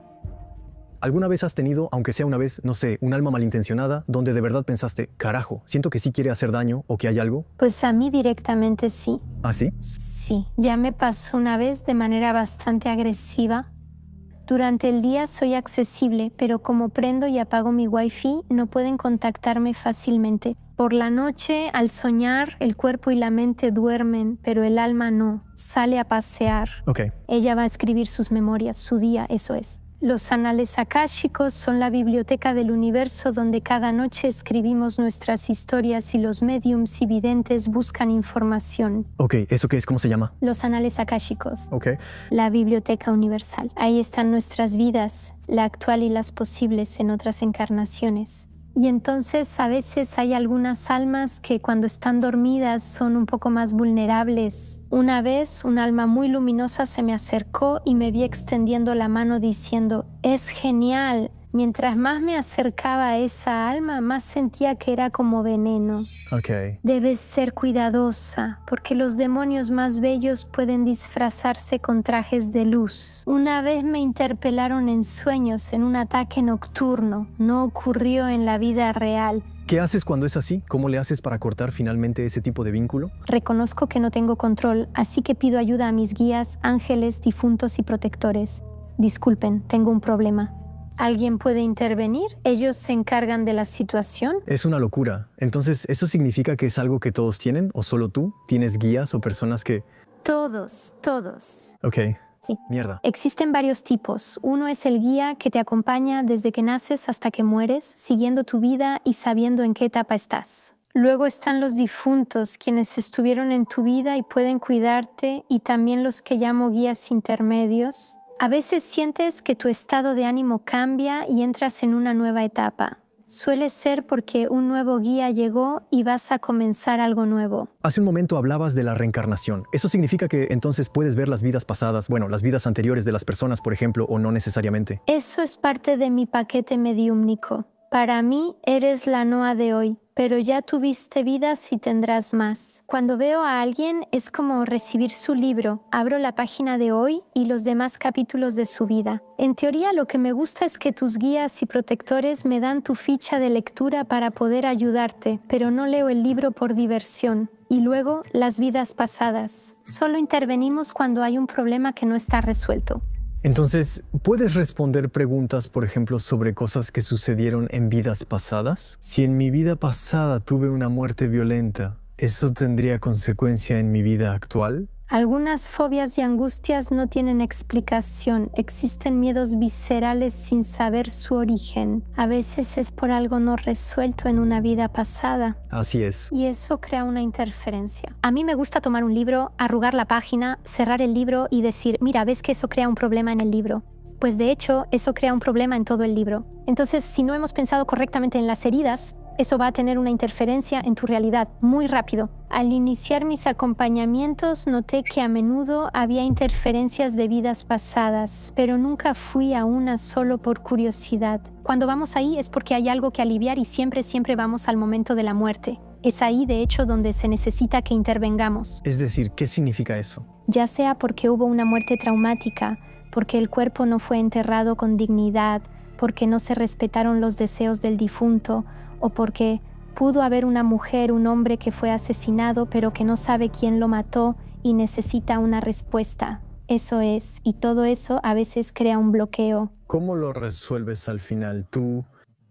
¿Alguna vez has tenido, aunque sea una vez, no sé, un alma malintencionada donde de verdad pensaste, carajo, siento que sí quiere hacer daño o que hay algo? Pues a mí directamente sí. ¿Ah, sí? Sí, ya me pasó una vez de manera bastante agresiva. Durante el día soy accesible, pero como prendo y apago mi wifi, no pueden contactarme fácilmente. Por la noche, al soñar, el cuerpo y la mente duermen, pero el alma no. Sale a pasear. Ok. Ella va a escribir sus memorias, su día, eso es. Los anales akáshicos son la biblioteca del universo donde cada noche escribimos nuestras historias y los médiums y videntes buscan información. Ok, ¿eso qué es? ¿Cómo se llama? Los anales akáshicos. Ok. La biblioteca universal. Ahí están nuestras vidas, la actual y las posibles en otras encarnaciones. Y entonces a veces hay algunas almas que cuando están dormidas son un poco más vulnerables. Una vez un alma muy luminosa se me acercó y me vi extendiendo la mano diciendo, es genial. Mientras más me acercaba a esa alma, más sentía que era como veneno. Ok. Debes ser cuidadosa, porque los demonios más bellos pueden disfrazarse con trajes de luz. Una vez me interpelaron en sueños en un ataque nocturno. No ocurrió en la vida real. ¿Qué haces cuando es así? ¿Cómo le haces para cortar finalmente ese tipo de vínculo? Reconozco que no tengo control, así que pido ayuda a mis guías, ángeles, difuntos y protectores. Disculpen, tengo un problema. ¿Alguien puede intervenir? ¿Ellos se encargan de la situación? Es una locura. Entonces, ¿eso significa que es algo que todos tienen o solo tú? ¿Tienes guías o personas que...? Todos. Ok. Sí. Mierda. Existen varios tipos. Uno es el guía que te acompaña desde que naces hasta que mueres, siguiendo tu vida y sabiendo en qué etapa estás. Luego están los difuntos, quienes estuvieron en tu vida y pueden cuidarte, y también los que llamo guías intermedios. A veces sientes que tu estado de ánimo cambia y entras en una nueva etapa. Suele ser porque un nuevo guía llegó y vas a comenzar algo nuevo. Hace un momento hablabas de la reencarnación. ¿Eso significa que entonces puedes ver las vidas pasadas, las vidas anteriores de las personas, por ejemplo, o no necesariamente? Eso es parte de mi paquete mediúmnico. Para mí, eres la Noa de hoy, pero ya tuviste vidas y tendrás más. Cuando veo a alguien, es como recibir su libro. Abro la página de hoy y los demás capítulos de su vida. En teoría, lo que me gusta es que tus guías y protectores me dan tu ficha de lectura para poder ayudarte, pero no leo el libro por diversión. Y luego, las vidas pasadas. Solo intervenimos cuando hay un problema que no está resuelto. Entonces, ¿puedes responder preguntas, por ejemplo, sobre cosas que sucedieron en vidas pasadas? Si en mi vida pasada tuve una muerte violenta, ¿eso tendría consecuencia en mi vida actual? Algunas fobias y angustias no tienen explicación. Existen miedos viscerales sin saber su origen. A veces es por algo no resuelto en una vida pasada. Así es. Y eso crea una interferencia. A mí me gusta tomar un libro, arrugar la página, cerrar el libro y decir, mira, ¿ves que eso crea un problema en el libro? Pues de hecho, eso crea un problema en todo el libro. Entonces, si no hemos pensado correctamente en las heridas, eso va a tener una interferencia en tu realidad muy rápido. Al iniciar mis acompañamientos noté que a menudo había interferencias de vidas pasadas, pero nunca fui a una solo por curiosidad. Cuando vamos ahí es porque hay algo que aliviar y siempre vamos al momento de la muerte. Es ahí, de hecho, donde se necesita que intervengamos. Es decir, ¿qué significa eso? Ya sea porque hubo una muerte traumática, porque el cuerpo no fue enterrado con dignidad, porque no se respetaron los deseos del difunto, o porque pudo haber una mujer, un hombre que fue asesinado pero que no sabe quién lo mató y necesita una respuesta. Eso es, y todo eso a veces crea un bloqueo. ¿Cómo lo resuelves al final tú?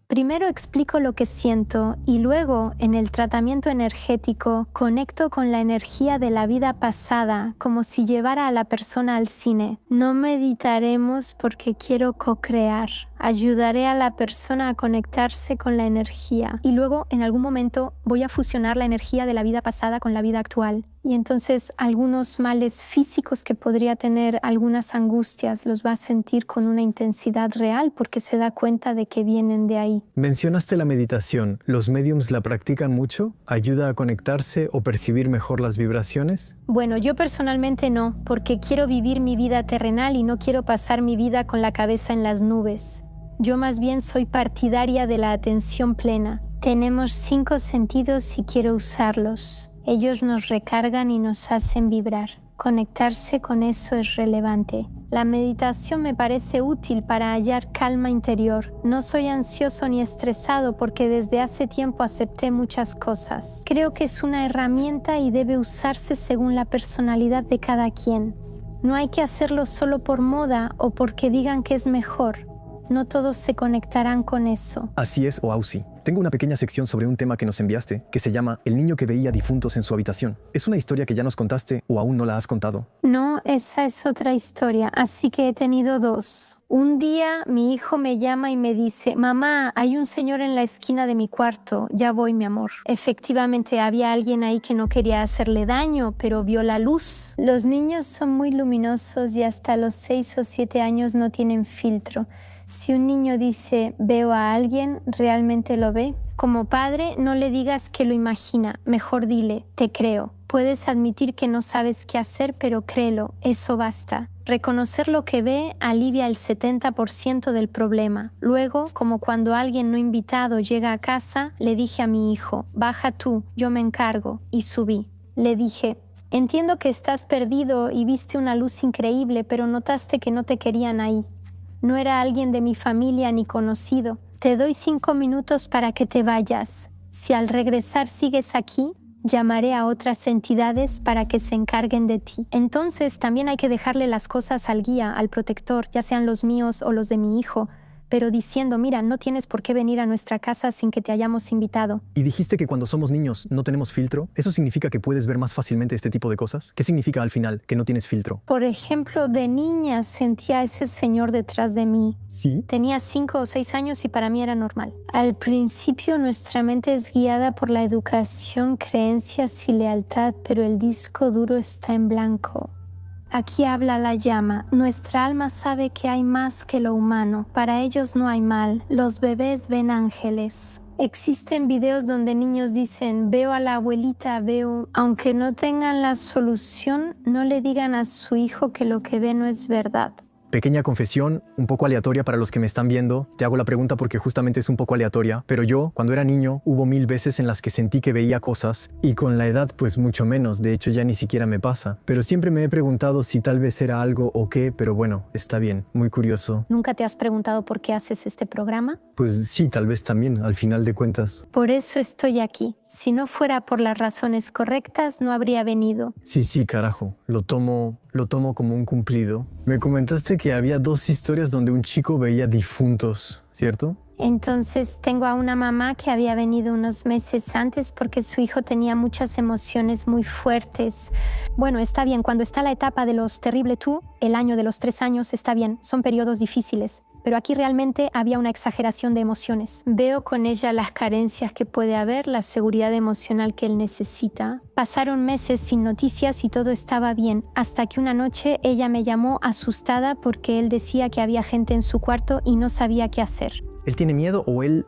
Primero explico lo que siento y luego, en el tratamiento energético, conecto con la energía de la vida pasada, como si llevara a la persona al cine. No meditaremos porque quiero co-crear. Ayudaré a la persona a conectarse con la energía y luego, en algún momento, voy a fusionar la energía de la vida pasada con la vida actual. Y entonces algunos males físicos que podría tener, algunas angustias, los va a sentir con una intensidad real porque se da cuenta de que vienen de ahí. Mencionaste la meditación. ¿Los médiums la practican mucho? ¿Ayuda a conectarse o percibir mejor las vibraciones? Bueno, yo personalmente no, porque quiero vivir mi vida terrenal y no quiero pasar mi vida con la cabeza en las nubes. Yo más bien soy partidaria de la atención plena. Tenemos 5 sentidos y quiero usarlos. Ellos nos recargan y nos hacen vibrar. Conectarse con eso es relevante. La meditación me parece útil para hallar calma interior. No soy ansioso ni estresado porque desde hace tiempo acepté muchas cosas. Creo que es una herramienta y debe usarse según la personalidad de cada quien. No hay que hacerlo solo por moda o porque digan que es mejor. No todos se conectarán con eso. Así es, Oausi. Tengo una pequeña sección sobre un tema que nos enviaste, que se llama El niño que veía difuntos en su habitación. ¿Es una historia que ya nos contaste o aún no la has contado? No, esa es otra historia, así que he tenido 2. Un día mi hijo me llama y me dice, mamá, hay un señor en la esquina de mi cuarto, ya voy, mi amor. Efectivamente, había alguien ahí que no quería hacerle daño, pero vio la luz. Los niños son muy luminosos y hasta los 6 o 7 años no tienen filtro. Si un niño dice, veo a alguien, ¿realmente lo ve? Como padre, no le digas que lo imagina, mejor dile, te creo. Puedes admitir que no sabes qué hacer, pero créelo, eso basta. Reconocer lo que ve alivia el 70% del problema. Luego, como cuando alguien no invitado llega a casa, le dije a mi hijo, baja tú, yo me encargo, y subí. Le dije, entiendo que estás perdido y viste una luz increíble, pero notaste que no te querían ahí. No era alguien de mi familia ni conocido. Te doy 5 minutos para que te vayas. Si al regresar sigues aquí, llamaré a otras entidades para que se encarguen de ti. Entonces también hay que dejarle las cosas al guía, al protector, ya sean los míos o los de mi hijo, pero diciendo, mira, no tienes por qué venir a nuestra casa sin que te hayamos invitado. Y dijiste que cuando somos niños no tenemos filtro. ¿Eso significa que puedes ver más fácilmente este tipo de cosas? ¿Qué significa al final que no tienes filtro? Por ejemplo, de niña sentía a ese señor detrás de mí. ¿Sí? Tenía 5 o 6 años y para mí era normal. Al principio nuestra mente es guiada por la educación, creencias y lealtad, pero el disco duro está en blanco. Aquí habla la llama. Nuestra alma sabe que hay más que lo humano. Para ellos no hay mal. Los bebés ven ángeles. Existen videos donde niños dicen, veo a la abuelita, veo... Aunque no tengan la solución, no le digan a su hijo que lo que ve no es verdad. Pequeña confesión, un poco aleatoria para los que me están viendo. Te hago la pregunta porque justamente es un poco aleatoria, pero yo, cuando era niño, hubo 1000 veces en las que sentí que veía cosas y con la edad pues mucho menos, de hecho ya ni siquiera me pasa. Pero siempre me he preguntado si tal vez era algo o qué, pero bueno, está bien, muy curioso. ¿Nunca te has preguntado por qué haces este programa? Pues sí, tal vez también, al final de cuentas. Por eso estoy aquí. Si no fuera por las razones correctas, no habría venido. Sí, carajo, lo tomo como un cumplido. Me comentaste que había 2 historias donde un chico veía difuntos, ¿cierto? Entonces tengo a una mamá que había venido unos meses antes porque su hijo tenía muchas emociones muy fuertes. Bueno, está bien, cuando está la etapa de los terrible tú, el año de los 3 años, está bien, son periodos difíciles. Pero aquí realmente había una exageración de emociones. Veo con ella las carencias que puede haber, la seguridad emocional que él necesita. Pasaron meses sin noticias y todo estaba bien, hasta que una noche ella me llamó asustada porque él decía que había gente en su cuarto y no sabía qué hacer. ¿Él tiene miedo o él...?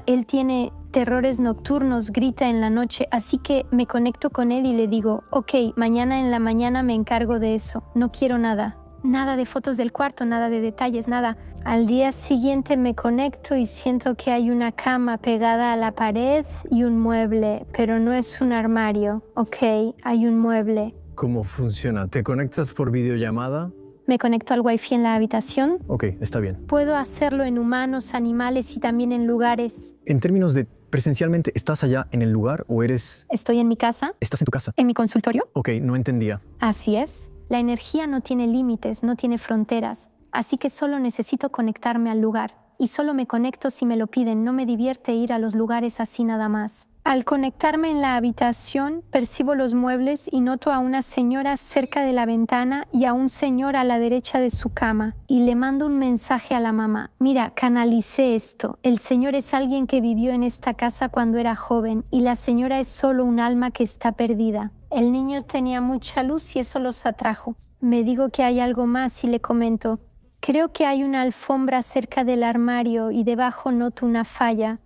Él tiene terrores nocturnos, grita en la noche, así que me conecto con él y le digo, ok, mañana en la mañana me encargo de eso, no quiero nada. Nada de fotos del cuarto, nada de detalles, nada. Al día siguiente me conecto y siento que hay una cama pegada a la pared y un mueble, pero no es un armario. Ok, hay un mueble. ¿Cómo funciona? ¿Te conectas por videollamada? Me conecto al wifi en la habitación. Ok, está bien. Puedo hacerlo en humanos, animales y también en lugares. En términos de presencialmente, ¿estás allá en el lugar o eres...? Estoy en mi casa. ¿Estás en tu casa? ¿En mi consultorio? Ok, no entendía. Así es. La energía no tiene límites, no tiene fronteras, así que solo necesito conectarme al lugar. Y solo me conecto si me lo piden, no me divierte ir a los lugares así nada más. Al conectarme en la habitación, percibo los muebles y noto a una señora cerca de la ventana y a un señor a la derecha de su cama. Y le mando un mensaje a la mamá. Mira, canalicé esto. El señor es alguien que vivió en esta casa cuando era joven y la señora es solo un alma que está perdida. El niño tenía mucha luz y eso los atrajo. Me digo que hay algo más y le comento. Creo que hay una alfombra cerca del armario y debajo noto una falla.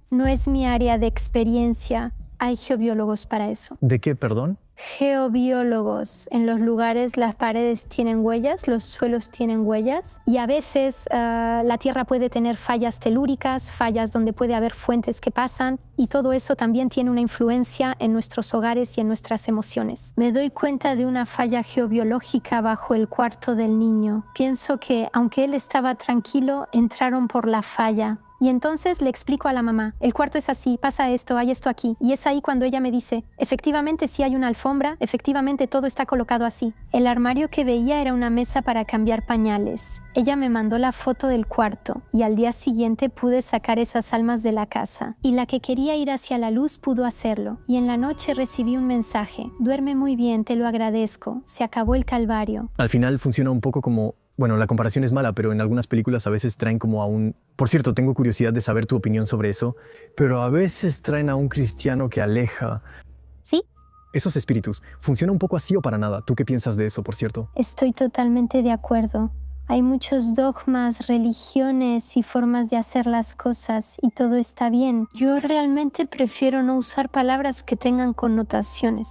No es mi área de experiencia. Hay geobiólogos para eso. ¿De qué, perdón? Geobiólogos. En los lugares las paredes tienen huellas, los suelos tienen huellas y a veces la tierra puede tener fallas telúricas, fallas donde puede haber fuentes que pasan y todo eso también tiene una influencia en nuestros hogares y en nuestras emociones. Me doy cuenta de una falla geobiológica bajo el cuarto del niño. Pienso que aunque él estaba tranquilo, entraron por la falla. Y entonces le explico a la mamá, el cuarto es así, pasa esto, hay esto aquí. Y es ahí cuando ella me dice, efectivamente sí hay una alfombra, efectivamente todo está colocado así. El armario que veía era una mesa para cambiar pañales. Ella me mandó la foto del cuarto y al día siguiente pude sacar esas almas de la casa. Y la que quería ir hacia la luz pudo hacerlo. Y en la noche recibí un mensaje, duerme muy bien, te lo agradezco, se acabó el calvario. Al final funciona un poco como... Bueno, la comparación es mala, pero en algunas películas a veces traen como a un... Por cierto, tengo curiosidad de saber tu opinión sobre eso, pero a veces traen a un cristiano que aleja... ¿Sí? Esos espíritus. ¿Funciona un poco así o para nada? ¿Tú qué piensas de eso, por cierto? Estoy totalmente de acuerdo. Hay muchos dogmas, religiones y formas de hacer las cosas y todo está bien. Yo realmente prefiero no usar palabras que tengan connotaciones.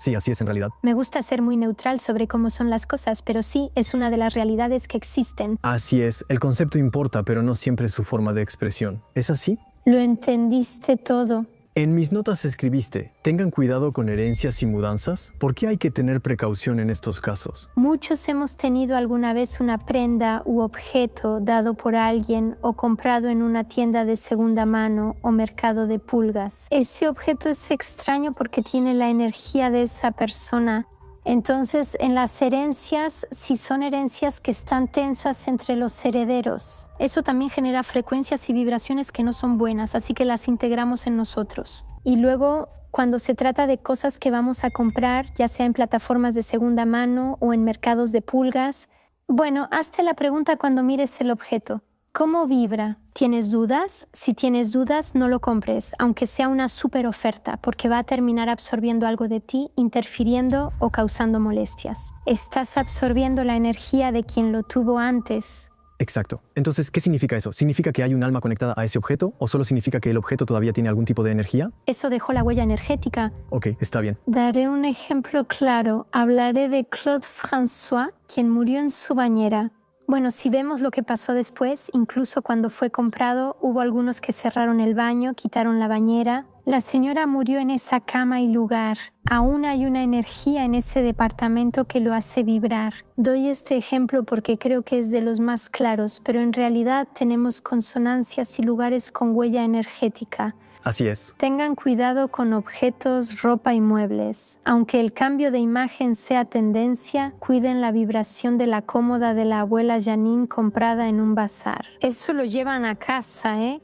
Sí, así es en realidad. Me gusta ser muy neutral sobre cómo son las cosas, pero sí, es una de las realidades que existen. Así es, el concepto importa, pero no siempre es su forma de expresión. ¿Es así? Lo entendiste todo. En mis notas escribiste, tengan cuidado con herencias y mudanzas. ¿Por qué hay que tener precaución en estos casos? Muchos hemos tenido alguna vez una prenda u objeto dado por alguien o comprado en una tienda de segunda mano o mercado de pulgas. Ese objeto es extraño porque tiene la energía de esa persona Entonces, en las herencias, si son herencias que están tensas entre los herederos, eso también genera frecuencias y vibraciones que no son buenas, así que las integramos en nosotros. Y luego, cuando se trata de cosas que vamos a comprar, ya sea en plataformas de segunda mano o en mercados de pulgas, bueno, hazte la pregunta cuando mires el objeto. ¿Cómo vibra? ¿Tienes dudas? Si tienes dudas, no lo compres, aunque sea una súper oferta, porque va a terminar absorbiendo algo de ti, interfiriendo o causando molestias. Estás absorbiendo la energía de quien lo tuvo antes. Exacto. Entonces, ¿qué significa eso? ¿Significa que hay un alma conectada a ese objeto o solo significa que el objeto todavía tiene algún tipo de energía? Eso dejó la huella energética. Ok, está bien. Daré un ejemplo claro. Hablaré de Claude François, quien murió en su bañera. Bueno, si vemos lo que pasó después, incluso cuando fue comprado, hubo algunos que cerraron el baño, quitaron la bañera. La señora murió en esa cama y lugar. Aún hay una energía en ese departamento que lo hace vibrar. Doy este ejemplo porque creo que es de los más claros, pero en realidad tenemos consonancias y lugares con huella energética. Así es. Tengan cuidado con objetos, ropa y muebles. Aunque el cambio de imagen sea tendencia, cuiden la vibración de la cómoda de la abuela Janine comprada en un bazar. Eso lo llevan a casa, ¿eh?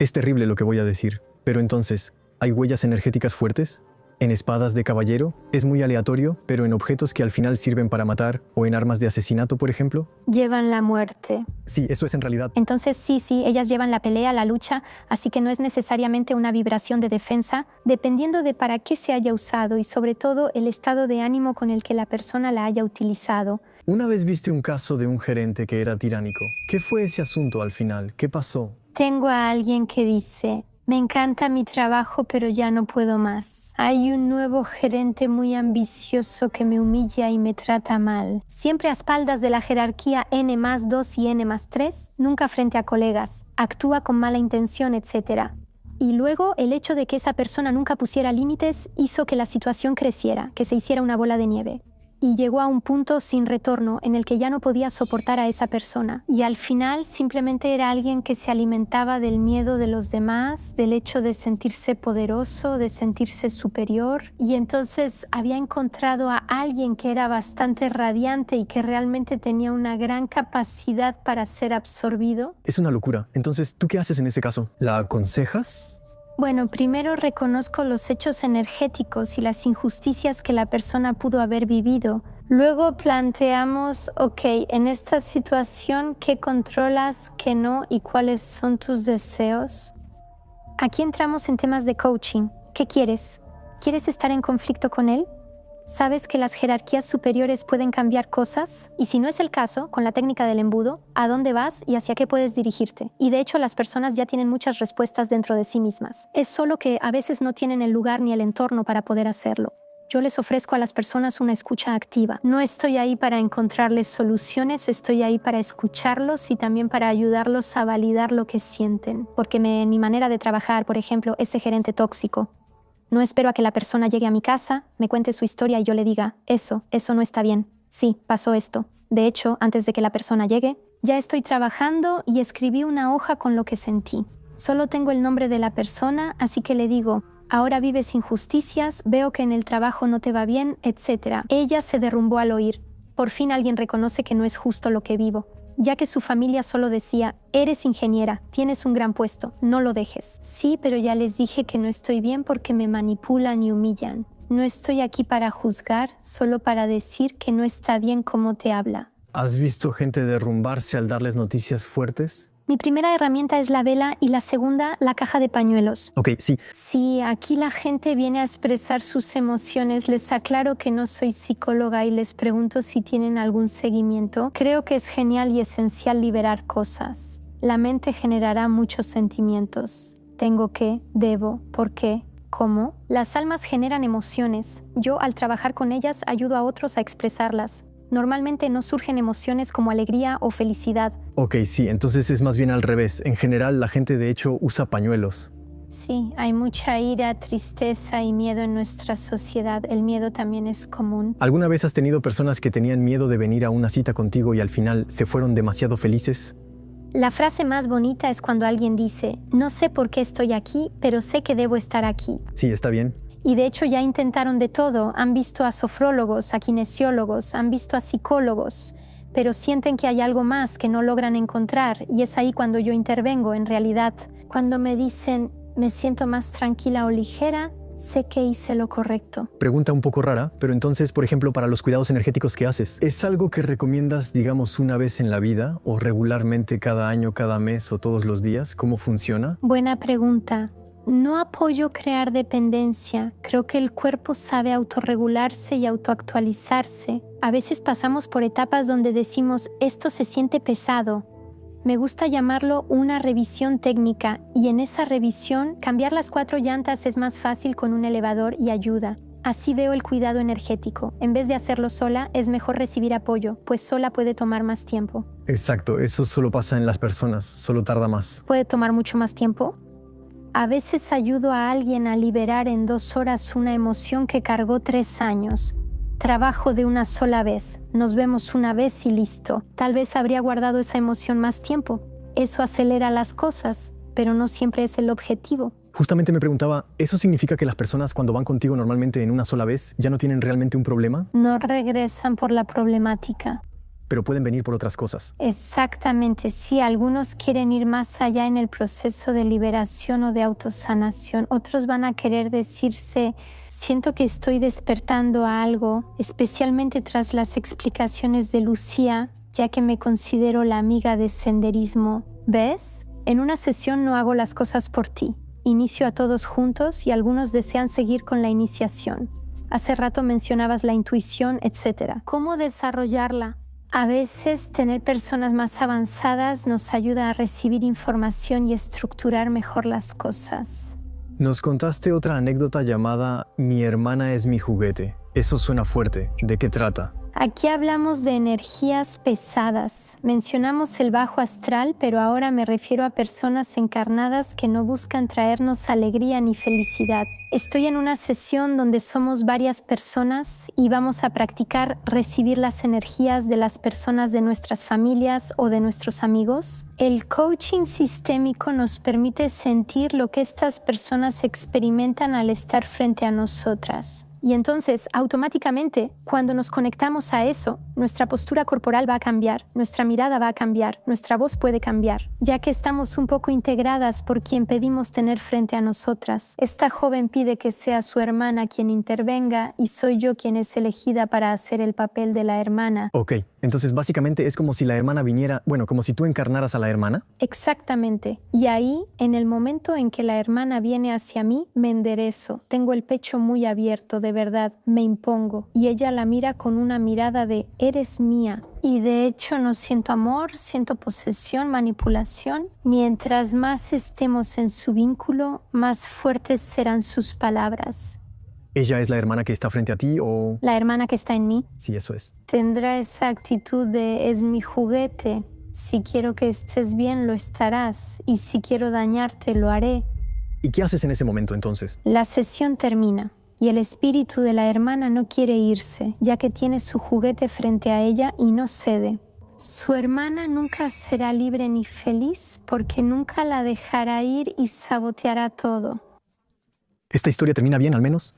Es terrible lo que voy a decir, pero entonces, ¿hay huellas energéticas fuertes? En espadas de caballero es muy aleatorio, pero en objetos que al final sirven para matar o en armas de asesinato, por ejemplo. Llevan la muerte. Sí, eso es en realidad. Entonces sí, ellas llevan la pelea, la lucha, así que no es necesariamente una vibración de defensa, dependiendo de para qué se haya usado y sobre todo el estado de ánimo con el que la persona la haya utilizado. Una vez viste un caso de un gerente que era tiránico. ¿Qué fue ese asunto al final? ¿Qué pasó? Tengo a alguien que dice: me encanta mi trabajo, pero ya no puedo más. Hay un nuevo gerente muy ambicioso que me humilla y me trata mal. Siempre a espaldas de la jerarquía N+2 y N+3, nunca frente a colegas. Actúa con mala intención, etc. Y luego el hecho de que esa persona nunca pusiera límites hizo que la situación creciera, que se hiciera una bola de nieve. Y llegó a un punto sin retorno en el que ya no podía soportar a esa persona. Y al final simplemente era alguien que se alimentaba del miedo de los demás, del hecho de sentirse poderoso, de sentirse superior. Y entonces había encontrado a alguien que era bastante radiante y que realmente tenía una gran capacidad para ser absorbido. Es una locura. Entonces, ¿tú qué haces en ese caso? ¿La aconsejas? Bueno, primero reconozco los hechos energéticos y las injusticias que la persona pudo haber vivido. Luego planteamos, ok, en esta situación, ¿qué controlas, qué no y cuáles son tus deseos? Aquí entramos en temas de coaching. ¿Qué quieres? ¿Quieres estar en conflicto con él? ¿Sabes que las jerarquías superiores pueden cambiar cosas? Y si no es el caso, con la técnica del embudo, ¿a dónde vas y hacia qué puedes dirigirte? Y de hecho, las personas ya tienen muchas respuestas dentro de sí mismas. Es solo que a veces no tienen el lugar ni el entorno para poder hacerlo. Yo les ofrezco a las personas una escucha activa. No estoy ahí para encontrarles soluciones, estoy ahí para escucharlos y también para ayudarlos a validar lo que sienten. Porque en mi manera de trabajar, por ejemplo, ese gerente tóxico, no espero a que la persona llegue a mi casa, me cuente su historia y yo le diga, eso no está bien. Sí, pasó esto. De hecho, antes de que la persona llegue, ya estoy trabajando y escribí una hoja con lo que sentí. Solo tengo el nombre de la persona, así que le digo, ahora vives injusticias, veo que en el trabajo no te va bien, etc. Ella se derrumbó al oír. Por fin alguien reconoce que no es justo lo que vivo. Ya que su familia solo decía, eres ingeniera, tienes un gran puesto, no lo dejes. Sí, pero ya les dije que no estoy bien porque me manipulan y humillan. No estoy aquí para juzgar, solo para decir que no está bien cómo te habla. ¿Has visto gente derrumbarse al darles noticias fuertes? Mi primera herramienta es la vela y la segunda, la caja de pañuelos. Ok, sí. Si aquí la gente viene a expresar sus emociones, les aclaro que no soy psicóloga y les pregunto si tienen algún seguimiento. Creo que es genial y esencial liberar cosas. La mente generará muchos sentimientos. Tengo que, debo, por qué, cómo. Las almas generan emociones. Yo, al trabajar con ellas, ayudo a otros a expresarlas. Normalmente no surgen emociones como alegría o felicidad. Ok, sí, entonces es más bien al revés. En general, la gente de hecho usa pañuelos. Sí, hay mucha ira, tristeza y miedo en nuestra sociedad. El miedo también es común. ¿Alguna vez has tenido personas que tenían miedo de venir a una cita contigo y al final se fueron demasiado felices? La frase más bonita es cuando alguien dice, no sé por qué estoy aquí, pero sé que debo estar aquí. Sí, está bien. Y de hecho ya intentaron de todo, han visto a sofrólogos, a kinesiólogos, han visto a psicólogos, pero sienten que hay algo más que no logran encontrar y es ahí cuando yo intervengo en realidad. Cuando me dicen, me siento más tranquila o ligera, sé que hice lo correcto. Pregunta un poco rara, pero entonces, por ejemplo, para los cuidados energéticos que haces, ¿es algo que recomiendas, digamos, una vez en la vida o regularmente cada año, cada mes o todos los días? ¿Cómo funciona? Buena pregunta. No apoyo crear dependencia. Creo que el cuerpo sabe autorregularse y autoactualizarse. A veces pasamos por etapas donde decimos, esto se siente pesado. Me gusta llamarlo una revisión técnica y en esa revisión cambiar las 4 llantas es más fácil con un elevador y ayuda. Así veo el cuidado energético. En vez de hacerlo sola, es mejor recibir apoyo, pues sola puede tomar más tiempo. Exacto, eso solo pasa en las personas, solo tarda más. ¿Puede tomar mucho más tiempo? A veces ayudo a alguien a liberar en 2 horas una emoción que cargó 3 años. Trabajo de una sola vez, nos vemos una vez y listo. Tal vez habría guardado esa emoción más tiempo. Eso acelera las cosas, pero no siempre es el objetivo. Justamente me preguntaba, ¿eso significa que las personas cuando van contigo normalmente en una sola vez ya no tienen realmente un problema? No regresan por la problemática. Pero pueden venir por otras cosas. Exactamente, sí. Algunos quieren ir más allá en el proceso de liberación o de autosanación. Otros van a querer decirse, siento que estoy despertando a algo, especialmente tras las explicaciones de Lucía, ya que me considero la amiga de senderismo. ¿Ves? En una sesión no hago las cosas por ti. Inicio a todos juntos y algunos desean seguir con la iniciación. Hace rato mencionabas la intuición, etc. ¿Cómo desarrollarla? A veces tener personas más avanzadas nos ayuda a recibir información y estructurar mejor las cosas. Nos contaste otra anécdota llamada Mi hermana es mi juguete. Eso suena fuerte. ¿De qué trata? Aquí hablamos de energías pesadas. Mencionamos el bajo astral, pero ahora me refiero a personas encarnadas que no buscan traernos alegría ni felicidad. Estoy en una sesión donde somos varias personas y vamos a practicar recibir las energías de las personas de nuestras familias o de nuestros amigos. El coaching sistémico nos permite sentir lo que estas personas experimentan al estar frente a nosotras. Y entonces, automáticamente, cuando nos conectamos a eso, nuestra postura corporal va a cambiar, nuestra mirada va a cambiar, nuestra voz puede cambiar, ya que estamos un poco integradas por quien pedimos tener frente a nosotras. Esta joven pide que sea su hermana quien intervenga y soy yo quien es elegida para hacer el papel de la hermana. Ok, entonces básicamente es como si la hermana viniera, como si tú encarnaras a la hermana. Exactamente. Y ahí, en el momento en que la hermana viene hacia mí, me enderezo. Tengo el pecho muy abierto, de verdad, me impongo. Y ella la mira con una mirada de eres mía. Y de hecho no siento amor, siento posesión, manipulación. Mientras más estemos en su vínculo, más fuertes serán sus palabras. ¿Ella es la hermana que está frente a ti o...? La hermana que está en mí. Sí, eso es. Tendrá esa actitud de es mi juguete. Si quiero que estés bien, lo estarás. Y si quiero dañarte, lo haré. ¿Y qué haces en ese momento entonces? La sesión termina. Y el espíritu de la hermana no quiere irse, ya que tiene su juguete frente a ella y no cede. Su hermana nunca será libre ni feliz porque nunca la dejará ir y saboteará todo. ¿Esta historia termina bien al menos?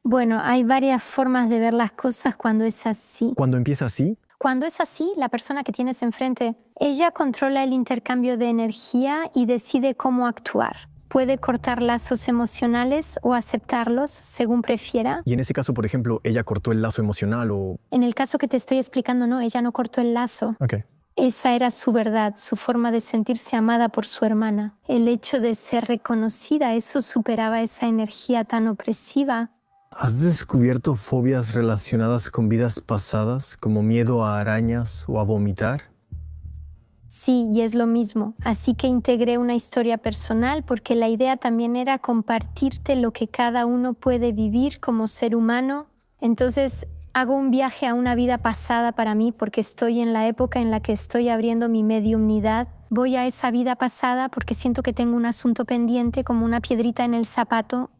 Bueno, hay varias formas de ver las cosas cuando es así. ¿Cuando empieza así? Cuando es así, la persona que tienes enfrente, ella controla el intercambio de energía y decide cómo actuar. Puede cortar lazos emocionales o aceptarlos según prefiera. Y en ese caso, por ejemplo, ella cortó el lazo emocional o... En el caso que te estoy explicando, no, ella no cortó el lazo. Ok. Esa era su verdad, su forma de sentirse amada por su hermana. El hecho de ser reconocida, eso superaba esa energía tan opresiva. ¿Has descubierto fobias relacionadas con vidas pasadas, como miedo a arañas o a vomitar? Sí, y es lo mismo. Así que integré una historia personal porque la idea también era compartirte lo que cada uno puede vivir como ser humano. Entonces, hago un viaje a una vida pasada para mí porque estoy en la época en la que estoy abriendo mi mediumnidad. Voy a esa vida pasada porque siento que tengo un asunto pendiente como una piedrita en el zapato.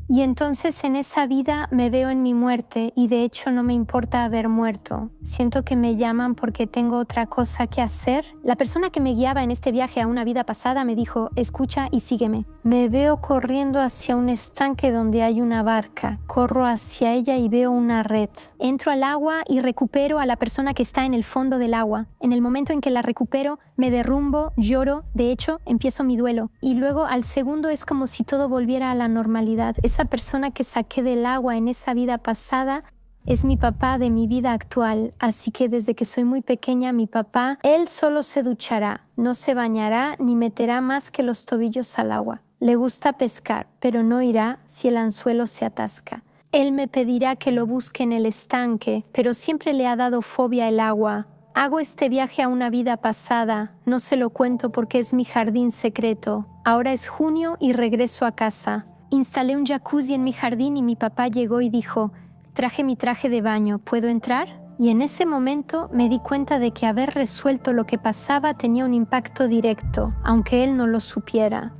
Y entonces en esa vida me veo en mi muerte y de hecho no me importa haber muerto. Siento que me llaman porque tengo otra cosa que hacer. La persona que me guiaba en este viaje a una vida pasada me dijo, escucha y sígueme. Me veo corriendo hacia un estanque donde hay una barca. Corro hacia ella y veo una red. Entro al agua y recupero a la persona que está en el fondo del agua. En el momento en que la recupero, me derrumbo, lloro, de hecho, empiezo mi duelo. Y luego al segundo es como si todo volviera a la normalidad. Esa persona que saqué del agua en esa vida pasada es mi papá de mi vida actual. Así que desde que soy muy pequeña, mi papá, él solo se duchará, no se bañará ni meterá más que los tobillos al agua. Le gusta pescar, pero no irá si el anzuelo se atasca. Él me pedirá que lo busque en el estanque, pero siempre le ha dado fobia el agua. Hago este viaje a una vida pasada, no se lo cuento porque es mi jardín secreto. Ahora es junio y regreso a casa. Instalé un jacuzzi en mi jardín y mi papá llegó y dijo, traje mi traje de baño, ¿puedo entrar? Y en ese momento me di cuenta de que haber resuelto lo que pasaba tenía un impacto directo, aunque él no lo supiera.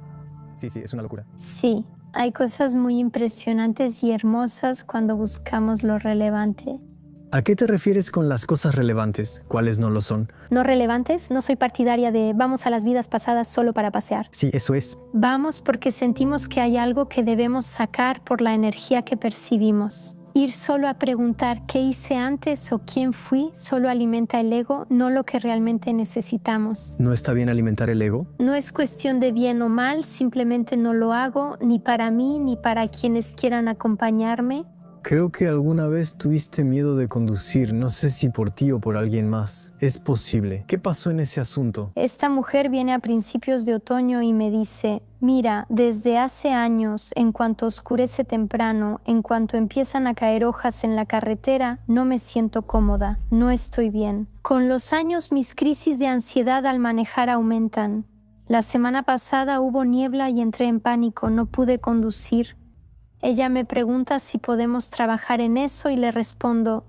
Sí, es una locura. Sí, hay cosas muy impresionantes y hermosas cuando buscamos lo relevante. ¿A qué te refieres con las cosas relevantes? ¿Cuáles no lo son? ¿No relevantes? No soy partidaria de vamos a las vidas pasadas solo para pasear. Sí, eso es. Vamos porque sentimos que hay algo que debemos sacar por la energía que percibimos. Ir solo a preguntar qué hice antes o quién fui solo alimenta el ego, no lo que realmente necesitamos. ¿No está bien alimentar el ego? No es cuestión de bien o mal, simplemente no lo hago ni para mí ni para quienes quieran acompañarme. Creo que alguna vez tuviste miedo de conducir, no sé si por ti o por alguien más. Es posible. ¿Qué pasó en ese asunto? Esta mujer viene a principios de otoño y me dice, mira, desde hace años, en cuanto oscurece temprano, en cuanto empiezan a caer hojas en la carretera, no me siento cómoda, no estoy bien. Con los años mis crisis de ansiedad al manejar aumentan. La semana pasada hubo niebla y entré en pánico, no pude conducir. Ella me pregunta si podemos trabajar en eso y le respondo,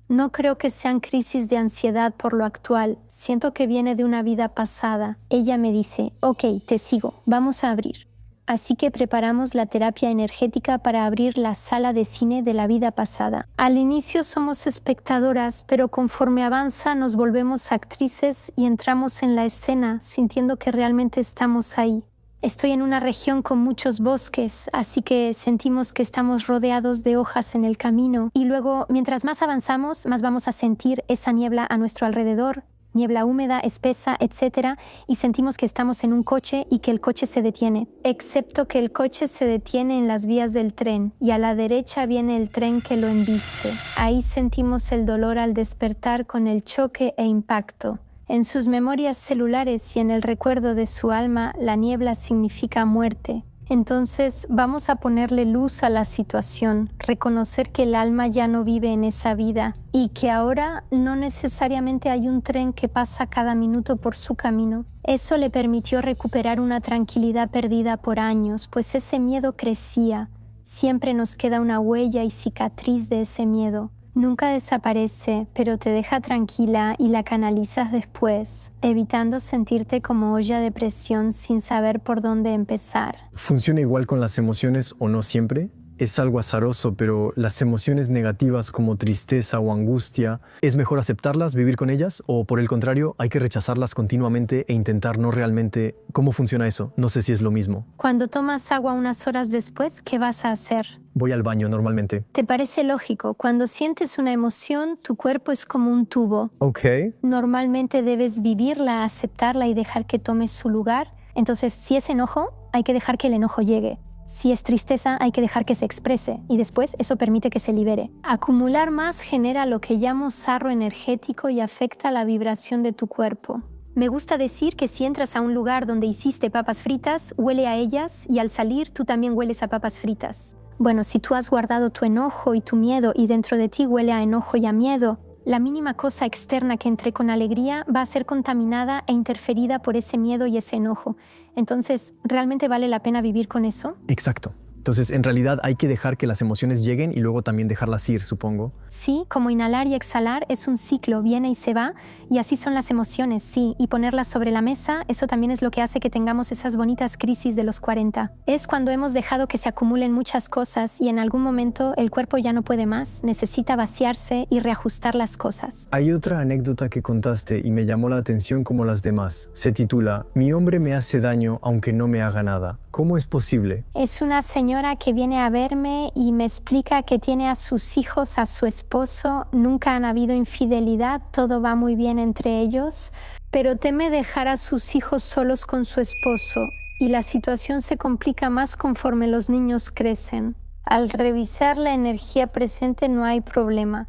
no creo que sean crisis de ansiedad por lo actual, siento que viene de una vida pasada. Ella me dice, ok, te sigo, vamos a abrir. Así que preparamos la terapia energética para abrir la sala de cine de la vida pasada. Al inicio somos espectadoras, pero conforme avanza nos volvemos actrices y entramos en la escena sintiendo que realmente estamos ahí. Estoy en una región con muchos bosques, así que sentimos que estamos rodeados de hojas en el camino y luego, mientras más avanzamos, más vamos a sentir esa niebla a nuestro alrededor, niebla húmeda, espesa, etc. Y sentimos que estamos en un coche y que el coche se detiene, excepto que el coche se detiene en las vías del tren y a la derecha viene el tren que lo embiste. Ahí sentimos el dolor al despertar con el choque e impacto. En sus memorias celulares y en el recuerdo de su alma, la niebla significa muerte. Entonces vamos a ponerle luz a la situación, reconocer que el alma ya no vive en esa vida y que ahora no necesariamente hay un tren que pasa cada minuto por su camino. Eso le permitió recuperar una tranquilidad perdida por años, pues ese miedo crecía. Siempre nos queda una huella y cicatriz de ese miedo. Nunca desaparece, pero te deja tranquila y la canalizas después, evitando sentirte como olla de presión sin saber por dónde empezar. ¿Funciona igual con las emociones o no siempre? Es algo azaroso, pero las emociones negativas como tristeza o angustia, ¿es mejor aceptarlas, vivir con ellas? ¿O por el contrario, hay que rechazarlas continuamente e intentar no realmente? ¿Cómo funciona eso? No sé si es lo mismo. Cuando tomas agua unas horas después, ¿qué vas a hacer? Voy al baño normalmente. ¿Te parece lógico? Cuando sientes una emoción, tu cuerpo es como un tubo. Ok. Normalmente debes vivirla, aceptarla y dejar que tome su lugar. Entonces, si es enojo, hay que dejar que el enojo llegue. Si es tristeza, hay que dejar que se exprese y después eso permite que se libere. Acumular más genera lo que llamo sarro energético y afecta la vibración de tu cuerpo. Me gusta decir que si entras a un lugar donde hiciste papas fritas, huele a ellas y al salir tú también hueles a papas fritas. Bueno, si tú has guardado tu enojo y tu miedo y dentro de ti huele a enojo y a miedo, la mínima cosa externa que entre con alegría va a ser contaminada e interferida por ese miedo y ese enojo. Entonces, ¿realmente vale la pena vivir con eso? Exacto. Entonces, en realidad hay que dejar que las emociones lleguen y luego también dejarlas ir, supongo. Sí, como inhalar y exhalar es un ciclo, viene y se va, y así son las emociones, sí, y ponerlas sobre la mesa, eso también es lo que hace que tengamos esas bonitas crisis de los 40. Es cuando hemos dejado que se acumulen muchas cosas y en algún momento el cuerpo ya no puede más, necesita vaciarse y reajustar las cosas. Hay otra anécdota que contaste y me llamó la atención como las demás. Se titula Mi hombre me hace daño aunque no me haga nada. ¿Cómo es posible? Es una señora que viene a verme y me explica que tiene a sus hijos, a su esposo, nunca han habido infidelidad, todo va muy bien entre ellos, pero teme dejar a sus hijos solos con su esposo y la situación se complica más conforme los niños crecen. Al revisar la energía presente no hay problema.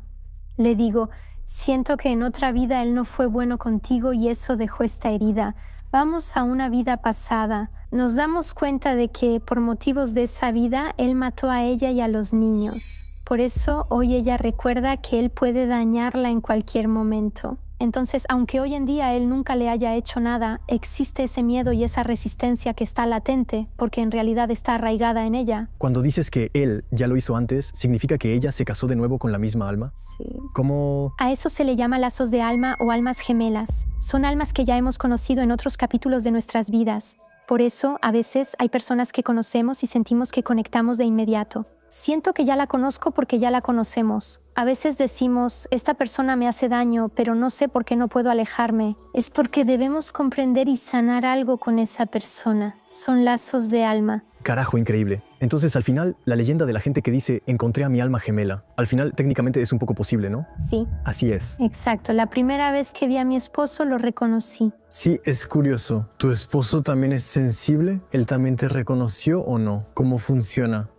Le digo, siento que en otra vida él no fue bueno contigo y eso dejó esta herida. Vamos a una vida pasada. Nos damos cuenta de que por motivos de esa vida él mató a ella y a los niños. Por eso hoy ella recuerda que él puede dañarla en cualquier momento. Entonces, aunque hoy en día él nunca le haya hecho nada, existe ese miedo y esa resistencia que está latente porque en realidad está arraigada en ella. Cuando dices que él ya lo hizo antes, ¿significa que ella se casó de nuevo con la misma alma? Sí. ¿Cómo? A eso se le llama lazos de alma o almas gemelas. Son almas que ya hemos conocido en otros capítulos de nuestras vidas. Por eso, a veces hay personas que conocemos y sentimos que conectamos de inmediato. Siento que ya la conozco porque ya la conocemos. A veces decimos, esta persona me hace daño, pero no sé por qué no puedo alejarme. Es porque debemos comprender y sanar algo con esa persona. Son lazos de alma. Carajo, increíble. Entonces, al final, la leyenda de la gente que dice, encontré a mi alma gemela, al final técnicamente es un poco posible, ¿no? Sí. Así es. Exacto. La primera vez que vi a mi esposo lo reconocí. Sí, es curioso. ¿Tu esposo también es sensible? ¿Él también te reconoció o no? ¿Cómo funciona?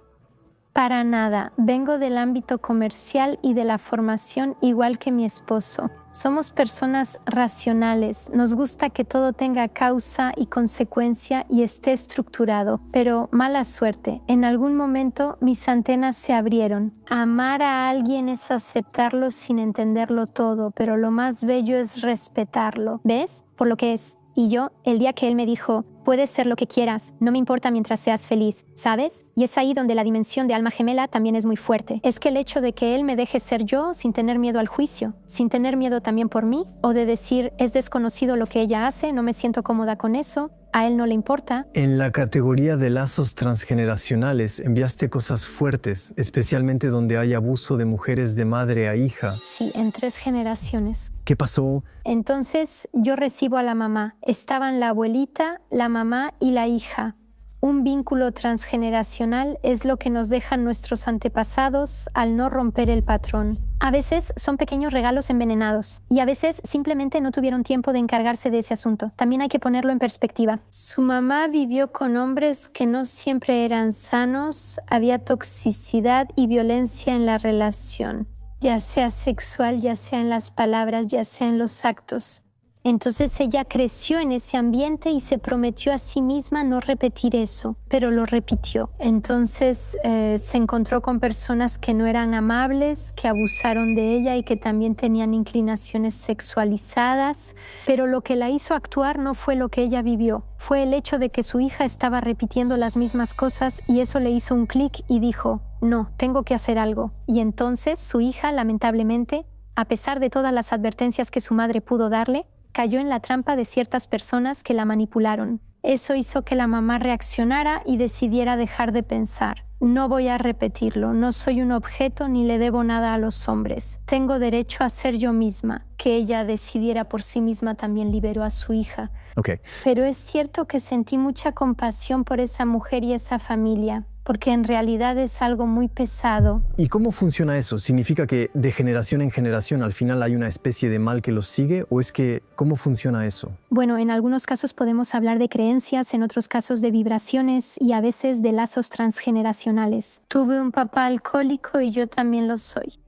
Para nada. Vengo del ámbito comercial y de la formación igual que mi esposo. Somos personas racionales. Nos gusta que todo tenga causa y consecuencia y esté estructurado. Pero mala suerte. En algún momento mis antenas se abrieron. Amar a alguien es aceptarlo sin entenderlo todo, pero lo más bello es respetarlo. ¿Ves? Por lo que es. Y yo, el día que él me dijo, puedes ser lo que quieras, no me importa mientras seas feliz, ¿sabes? Y es ahí donde la dimensión de alma gemela también es muy fuerte. Es que el hecho de que él me deje ser yo sin tener miedo al juicio, sin tener miedo también por mí, o de decir, es desconocido lo que ella hace, no me siento cómoda con eso, a él no le importa. En la categoría de lazos transgeneracionales enviaste cosas fuertes, especialmente donde hay abuso de mujeres de madre a hija. Sí, en 3 generaciones. ¿Qué pasó? Entonces yo recibo a la mamá. Estaban la abuelita, la mamá y la hija. Un vínculo transgeneracional es lo que nos dejan nuestros antepasados al no romper el patrón. A veces son pequeños regalos envenenados y a veces simplemente no tuvieron tiempo de encargarse de ese asunto. También hay que ponerlo en perspectiva. Su mamá vivió con hombres que no siempre eran sanos, había toxicidad y violencia en la relación, ya sea sexual, ya sea en las palabras, ya sea en los actos. Entonces ella creció en ese ambiente y se prometió a sí misma no repetir eso, pero lo repitió. Entonces se encontró con personas que no eran amables, que abusaron de ella y que también tenían inclinaciones sexualizadas, pero lo que la hizo actuar no fue lo que ella vivió, fue el hecho de que su hija estaba repitiendo las mismas cosas y eso le hizo un clic y dijo, no, tengo que hacer algo. Y entonces su hija, lamentablemente, a pesar de todas las advertencias que su madre pudo darle, cayó en la trampa de ciertas personas que la manipularon. Eso hizo que la mamá reaccionara y decidiera dejar de pensar. No voy a repetirlo, no soy un objeto ni le debo nada a los hombres. Tengo derecho a ser yo misma. Que ella decidiera por sí misma también liberó a su hija. Okay. Pero es cierto que sentí mucha compasión por esa mujer y esa familia, porque en realidad es algo muy pesado. ¿Y cómo funciona eso? ¿Significa que de generación en generación al final hay una especie de mal que los sigue? ¿O es que cómo funciona eso? Bueno, en algunos casos podemos hablar de creencias, en otros casos de vibraciones y a veces de lazos transgeneracionales. Tuve un papá alcohólico y yo también lo soy.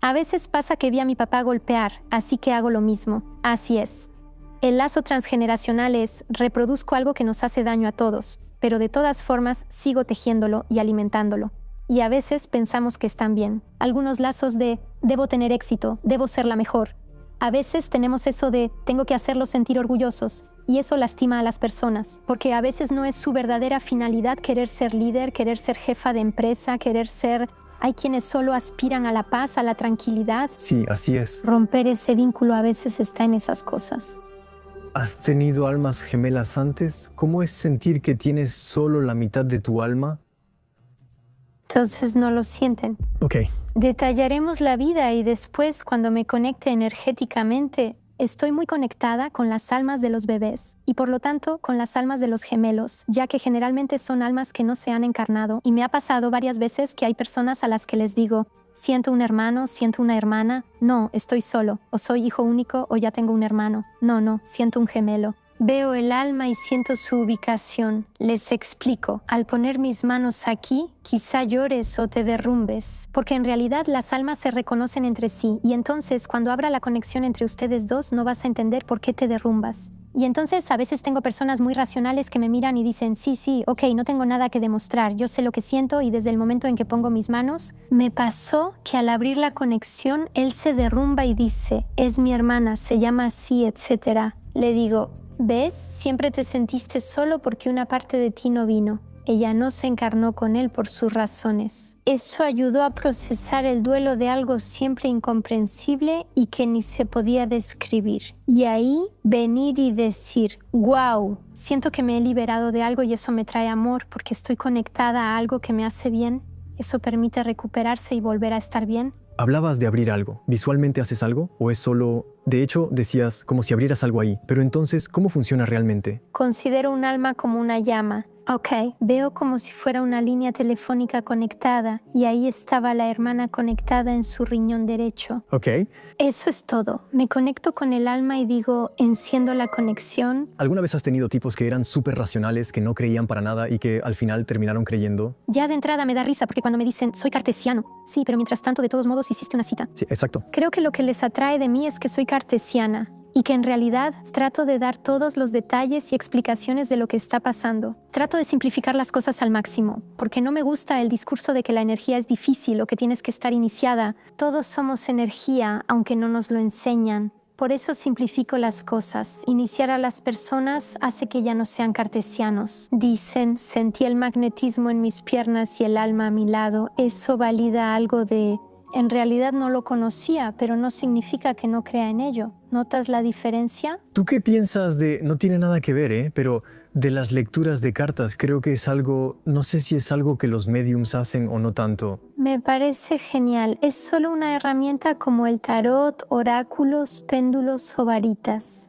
A veces pasa que vi a mi papá golpear, así que hago lo mismo. Así es. El lazo transgeneracional es reproduzco algo que nos hace daño a todos, pero de todas formas sigo tejiéndolo y alimentándolo. Y a veces pensamos que están bien. Algunos lazos de debo tener éxito, debo ser la mejor. A veces tenemos eso de tengo que hacerlos sentir orgullosos y eso lastima a las personas, porque a veces no es su verdadera finalidad querer ser líder, querer ser jefa de empresa, querer ser... Hay quienes solo aspiran a la paz, a la tranquilidad. Sí, así es. Romper ese vínculo a veces está en esas cosas. ¿Has tenido almas gemelas antes? ¿Cómo es sentir que tienes solo la mitad de tu alma? Entonces no lo sienten. Ok. Detallaremos la vida y después, cuando me conecte energéticamente, estoy muy conectada con las almas de los bebés y por lo tanto con las almas de los gemelos, ya que generalmente son almas que no se han encarnado y me ha pasado varias veces que hay personas a las que les digo, siento un hermano, siento una hermana, no, estoy solo, o soy hijo único o ya tengo un hermano, no, siento un gemelo. Veo el alma y siento su ubicación. Les explico. Al poner mis manos aquí, quizá llores o te derrumbes, porque en realidad las almas se reconocen entre sí y entonces cuando abra la conexión entre ustedes dos no vas a entender por qué te derrumbas. Y entonces a veces tengo personas muy racionales que me miran y dicen, sí, ok, no tengo nada que demostrar, yo sé lo que siento y desde el momento en que pongo mis manos, me pasó que al abrir la conexión, él se derrumba y dice, es mi hermana, se llama así, etc. Le digo, ¿ves? Siempre te sentiste solo porque una parte de ti no vino. Ella no se encarnó con él por sus razones. Eso ayudó a procesar el duelo de algo siempre incomprensible y que ni se podía describir. Y ahí venir y decir, wow, siento que me he liberado de algo y eso me trae amor porque estoy conectada a algo que me hace bien. Eso permite recuperarse y volver a estar bien. Hablabas de abrir algo. ¿Visualmente haces algo? ¿O es solo...? De hecho, decías como si abrieras algo ahí. Pero entonces, ¿cómo funciona realmente? Considero un alma como una llama. Ok, veo como si fuera una línea telefónica conectada y ahí estaba la hermana conectada en su riñón derecho. Ok. Eso es todo. Me conecto con el alma y digo, enciendo la conexión. ¿Alguna vez has tenido tipos que eran súper racionales, que no creían para nada y que al final terminaron creyendo? Ya de entrada me da risa porque cuando me dicen, soy cartesiano. Sí, pero mientras tanto, de todos modos, hiciste una cita. Sí, exacto. Creo que lo que les atrae de mí es que soy cartesiana y que en realidad trato de dar todos los detalles y explicaciones de lo que está pasando. Trato de simplificar las cosas al máximo, porque no me gusta el discurso de que la energía es difícil o que tienes que estar iniciada. Todos somos energía, aunque no nos lo enseñan. Por eso simplifico las cosas. Iniciar a las personas hace que ya no sean cartesianos. Dicen, sentí el magnetismo en mis piernas y el alma a mi lado. Eso valida algo de... En realidad no lo conocía, pero no significa que no crea en ello. ¿Notas la diferencia? ¿Tú qué piensas de...? No tiene nada que ver, pero de las lecturas de cartas? Creo que es algo... No sé si es algo que los mediums hacen o no tanto. Me parece genial. Es solo una herramienta como el tarot, oráculos, péndulos o varitas.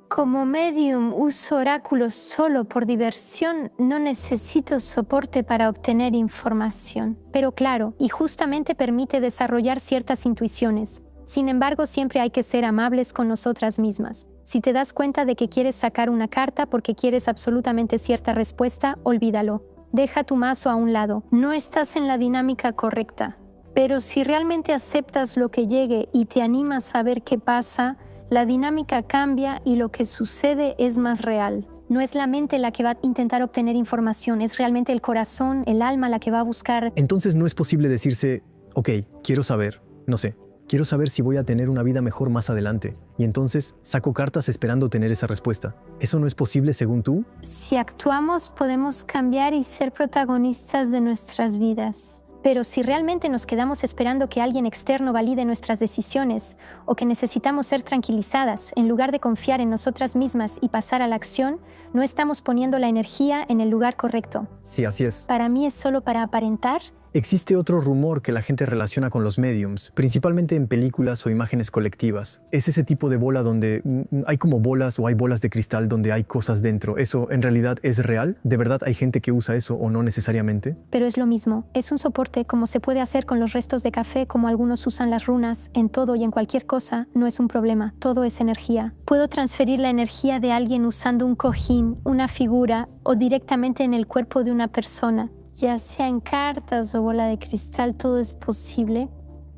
Como medium uso oráculos solo por diversión, no necesito soporte para obtener información. Pero claro, y justamente permite desarrollar ciertas intuiciones. Sin embargo, siempre hay que ser amables con nosotras mismas. Si te das cuenta de que quieres sacar una carta porque quieres absolutamente cierta respuesta, olvídalo. Deja tu mazo a un lado. No estás en la dinámica correcta. Pero si realmente aceptas lo que llegue y te animas a ver qué pasa, la dinámica cambia y lo que sucede es más real. No es la mente la que va a intentar obtener información, es realmente el corazón, el alma la que va a buscar. Entonces no es posible decirse, ok, quiero saber, no sé, quiero saber si voy a tener una vida mejor más adelante. Y entonces saco cartas esperando tener esa respuesta. ¿Eso no es posible según tú? Si actuamos, podemos cambiar y ser protagonistas de nuestras vidas. Pero si realmente nos quedamos esperando que alguien externo valide nuestras decisiones o que necesitamos ser tranquilizadas en lugar de confiar en nosotras mismas y pasar a la acción, no estamos poniendo la energía en el lugar correcto. Sí, así es. Para mí es solo para aparentar. Existe otro rumor que la gente relaciona con los mediums, principalmente en películas o imágenes colectivas. Es ese tipo de bola donde hay como bolas o hay bolas de cristal donde hay cosas dentro. ¿Eso en realidad es real? ¿De verdad hay gente que usa eso o no necesariamente? Pero es lo mismo. Es un soporte como se puede hacer con los restos de café, como algunos usan las runas. En todo y en cualquier cosa no es un problema. Todo es energía. Puedo transferir la energía de alguien usando un cojín, una figura o directamente en el cuerpo de una persona. Ya sea en cartas o bola de cristal, todo es posible.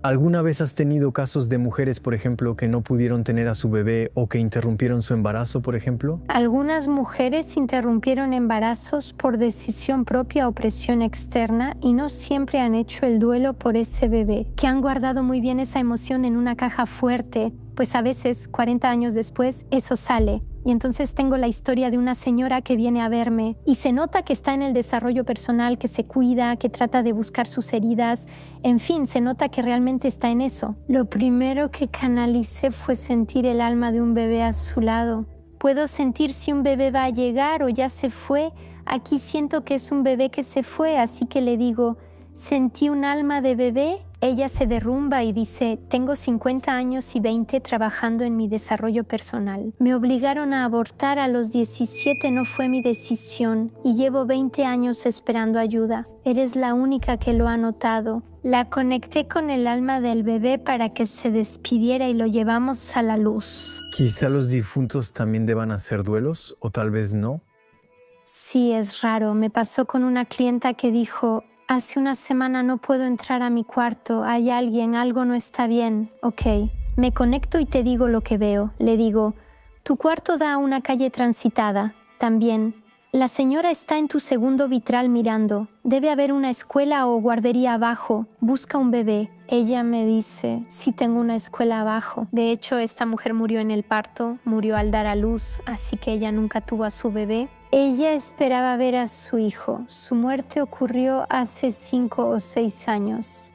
¿Alguna vez has tenido casos de mujeres, por ejemplo, que no pudieron tener a su bebé o que interrumpieron su embarazo, por ejemplo? Algunas mujeres interrumpieron embarazos por decisión propia o presión externa y no siempre han hecho el duelo por ese bebé, que han guardado muy bien esa emoción en una caja fuerte, pues a veces, 40 años después, eso sale. Y entonces tengo la historia de una señora que viene a verme y se nota que está en el desarrollo personal, que se cuida, que trata de buscar sus heridas. En fin, se nota que realmente está en eso. Lo primero que canalicé fue sentir el alma de un bebé a su lado. Puedo sentir si un bebé va a llegar o ya se fue. Aquí siento que es un bebé que se fue, así que le digo, ¿sentí un alma de bebé? Ella se derrumba y dice, tengo 50 años y 20 trabajando en mi desarrollo personal. Me obligaron a abortar a los 17, no fue mi decisión y llevo 20 años esperando ayuda. Eres la única que lo ha notado. La conecté con el alma del bebé para que se despidiera y lo llevamos a la luz. Quizá los difuntos también deban hacer duelos o tal vez no. Sí, es raro. Me pasó con una clienta que dijo, hace una semana no puedo entrar a mi cuarto, hay alguien, algo no está bien. Ok, me conecto y te digo lo que veo. Le digo, tu cuarto da a una calle transitada. También, la señora está en tu segundo vitral mirando. Debe haber una escuela o guardería abajo. Busca un bebé. Ella me dice, sí tengo una escuela abajo. De hecho, esta mujer murió en el parto, murió al dar a luz, así que ella nunca tuvo a su bebé. Ella esperaba ver a su hijo. Su muerte ocurrió hace 5 o 6 años.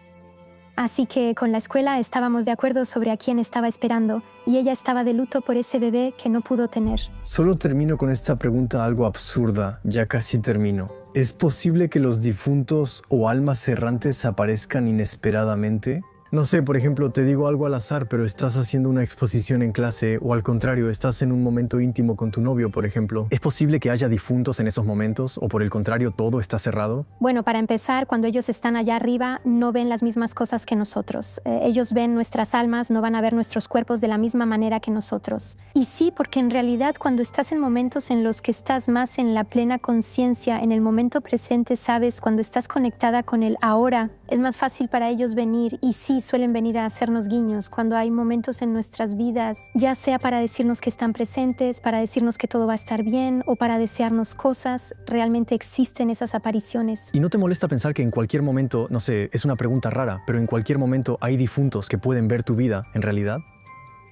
Así que con la escuela estábamos de acuerdo sobre a quién estaba esperando y ella estaba de luto por ese bebé que no pudo tener. Solo termino con esta pregunta algo absurda, ya casi termino. ¿Es posible que los difuntos o almas errantes aparezcan inesperadamente? No sé, por ejemplo, te digo algo al azar, pero estás haciendo una exposición en clase o al contrario, estás en un momento íntimo con tu novio, por ejemplo. ¿Es posible que haya difuntos en esos momentos o por el contrario todo está cerrado? Bueno, para empezar, cuando ellos están allá arriba no ven las mismas cosas que nosotros. Ellos ven nuestras almas, no van a ver nuestros cuerpos de la misma manera que nosotros. Y sí, porque en realidad cuando estás en momentos en los que estás más en la plena conciencia, en el momento presente, sabes, cuando estás conectada con el ahora, es más fácil para ellos venir y sí, suelen venir a hacernos guiños cuando hay momentos en nuestras vidas, ya sea para decirnos que están presentes, para decirnos que todo va a estar bien o para desearnos cosas, realmente existen esas apariciones. ¿Y no te molesta pensar que en cualquier momento, no sé, es una pregunta rara, pero en cualquier momento hay difuntos que pueden ver tu vida en realidad?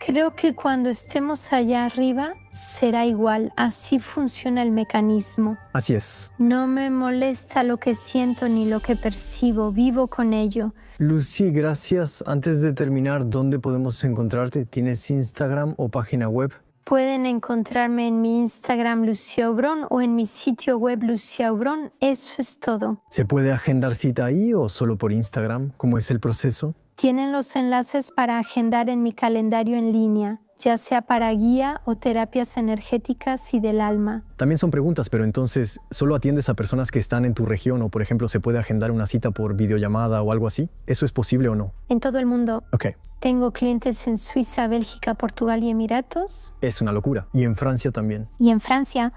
Creo que cuando estemos allá arriba será igual, así funciona el mecanismo. Así es. No me molesta lo que siento ni lo que percibo, vivo con ello. Lucy, gracias. Antes de terminar, ¿dónde podemos encontrarte? ¿Tienes Instagram o página web? Pueden encontrarme en mi Instagram Lucia Obron o en mi sitio web Lucia Obron. Eso es todo. ¿Se puede agendar cita ahí o solo por Instagram? ¿Cómo es el proceso? Tienen los enlaces para agendar en mi calendario en línea, ya sea para guía o terapias energéticas y del alma. También son preguntas, pero entonces, ¿solo atiendes a personas que están en tu región o, por ejemplo, se puede agendar una cita por videollamada o algo así? ¿Eso es posible o no? En todo el mundo. Ok. Tengo clientes en Suiza, Bélgica, Portugal y Emiratos. Es una locura. Y en Francia también. Y en Francia,